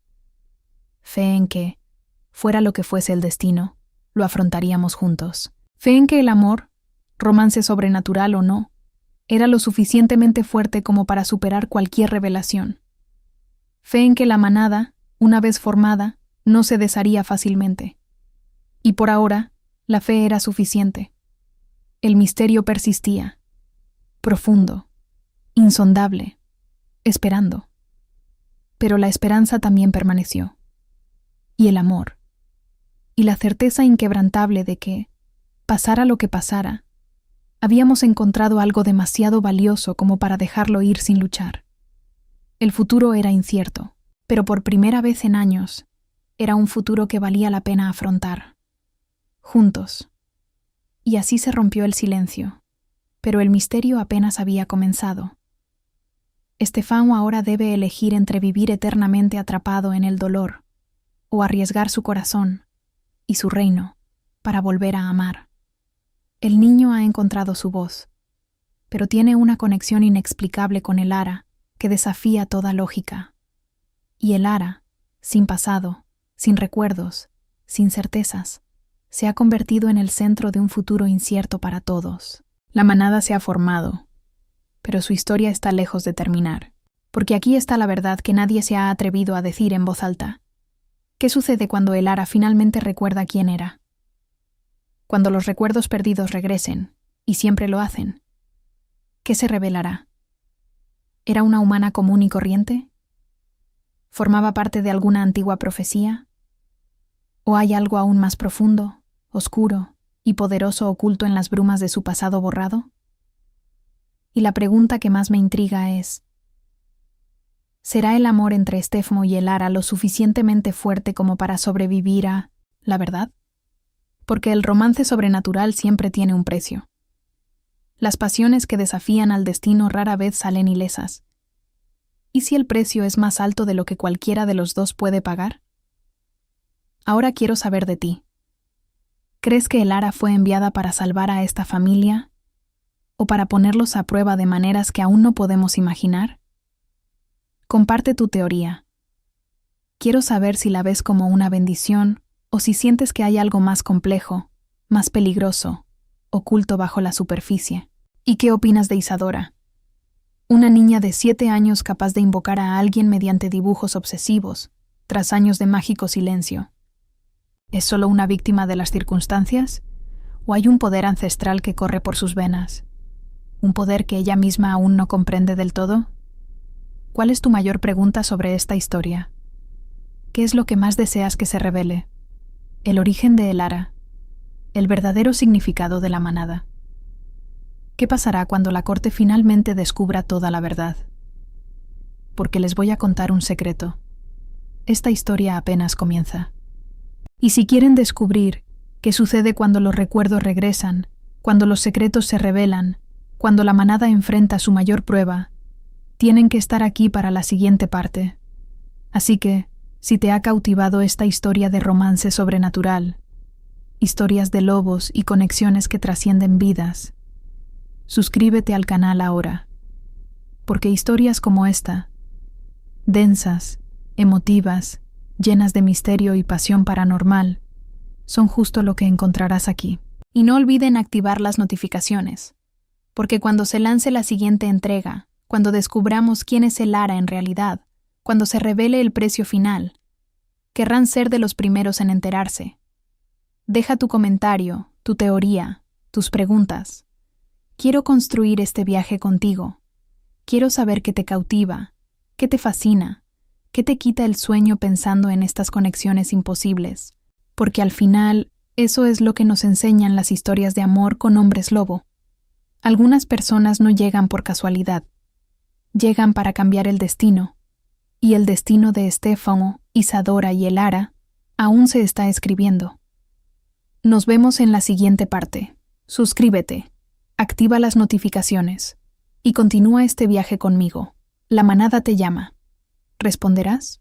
Fe en que, fuera lo que fuese el destino, lo afrontaríamos juntos. Fe en que el amor, romance sobrenatural o no, era lo suficientemente fuerte como para superar cualquier revelación. Fe en que la manada, una vez formada, no se desharía fácilmente. Y por ahora, la fe era suficiente. El misterio persistía, profundo, insondable, esperando. Pero la esperanza también permaneció. Y el amor. Y la certeza inquebrantable de que, pasara lo que pasara, habíamos encontrado algo demasiado valioso como para dejarlo ir sin luchar. El futuro era incierto, pero por primera vez en años, era un futuro que valía la pena afrontar. Juntos. Y así se rompió el silencio, pero el misterio apenas había comenzado. Estefano ahora debe elegir entre vivir eternamente atrapado en el dolor o arriesgar su corazón y su reino para volver a amar. El niño ha encontrado su voz, pero tiene una conexión inexplicable con Elara que desafía toda lógica. Y Elara, sin pasado, sin recuerdos, sin certezas, se ha convertido en el centro de un futuro incierto para todos. La manada se ha formado, pero su historia está lejos de terminar, porque aquí está la verdad que nadie se ha atrevido a decir en voz alta. ¿Qué sucede cuando Elara finalmente recuerda quién era? Cuando los recuerdos perdidos regresen, y siempre lo hacen, ¿qué se revelará? ¿Era una humana común y corriente? ¿Formaba parte de alguna antigua profecía? ¿O hay algo aún más profundo, oscuro y poderoso oculto en las brumas de su pasado borrado? Y la pregunta que más me intriga es: ¿será el amor entre Estefano y Elara lo suficientemente fuerte como para sobrevivir a la verdad? Porque el romance sobrenatural siempre tiene un precio. Las pasiones que desafían al destino rara vez salen ilesas. ¿Y si el precio es más alto de lo que cualquiera de los dos puede pagar? Ahora quiero saber de ti. ¿Crees que Elara fue enviada para salvar a esta familia o para ponerlos a prueba de maneras que aún no podemos imaginar? Comparte tu teoría. Quiero saber si la ves como una bendición o si sientes que hay algo más complejo, más peligroso, oculto bajo la superficie. ¿Y qué opinas de Isadora? Una niña de 7 años capaz de invocar a alguien mediante dibujos obsesivos, tras años de mágico silencio. ¿Es solo una víctima de las circunstancias? ¿O hay un poder ancestral que corre por sus venas? ¿Un poder que ella misma aún no comprende del todo? ¿Cuál es tu mayor pregunta sobre esta historia? ¿Qué es lo que más deseas que se revele? El origen de Elara, el verdadero significado de la manada. ¿Qué pasará cuando la corte finalmente descubra toda la verdad? Porque les voy a contar un secreto. Esta historia apenas comienza. Y si quieren descubrir qué sucede cuando los recuerdos regresan, cuando los secretos se revelan, cuando la manada enfrenta su mayor prueba, tienen que estar aquí para la siguiente parte. Así que, si te ha cautivado esta historia de romance sobrenatural, historias de lobos y conexiones que trascienden vidas, suscríbete al canal ahora, porque historias como esta, densas, emotivas, llenas de misterio y pasión paranormal, son justo lo que encontrarás aquí. Y no olviden activar las notificaciones, porque cuando se lance la siguiente entrega, cuando descubramos quién es Elara en realidad, cuando se revele el precio final, querrán ser de los primeros en enterarse. Deja tu comentario, tu teoría, tus preguntas. Quiero construir este viaje contigo. Quiero saber qué te cautiva, qué te fascina, qué te quita el sueño pensando en estas conexiones imposibles. Porque al final, Eso es lo que nos enseñan las historias de amor con hombres lobo. Algunas personas no llegan por casualidad. Llegan para cambiar el destino. Y el destino de Stefano, Isadora y Elara aún se está escribiendo. Nos vemos en la siguiente parte. Suscríbete, activa las notificaciones y continúa este viaje conmigo. La manada te llama. ¿Responderás?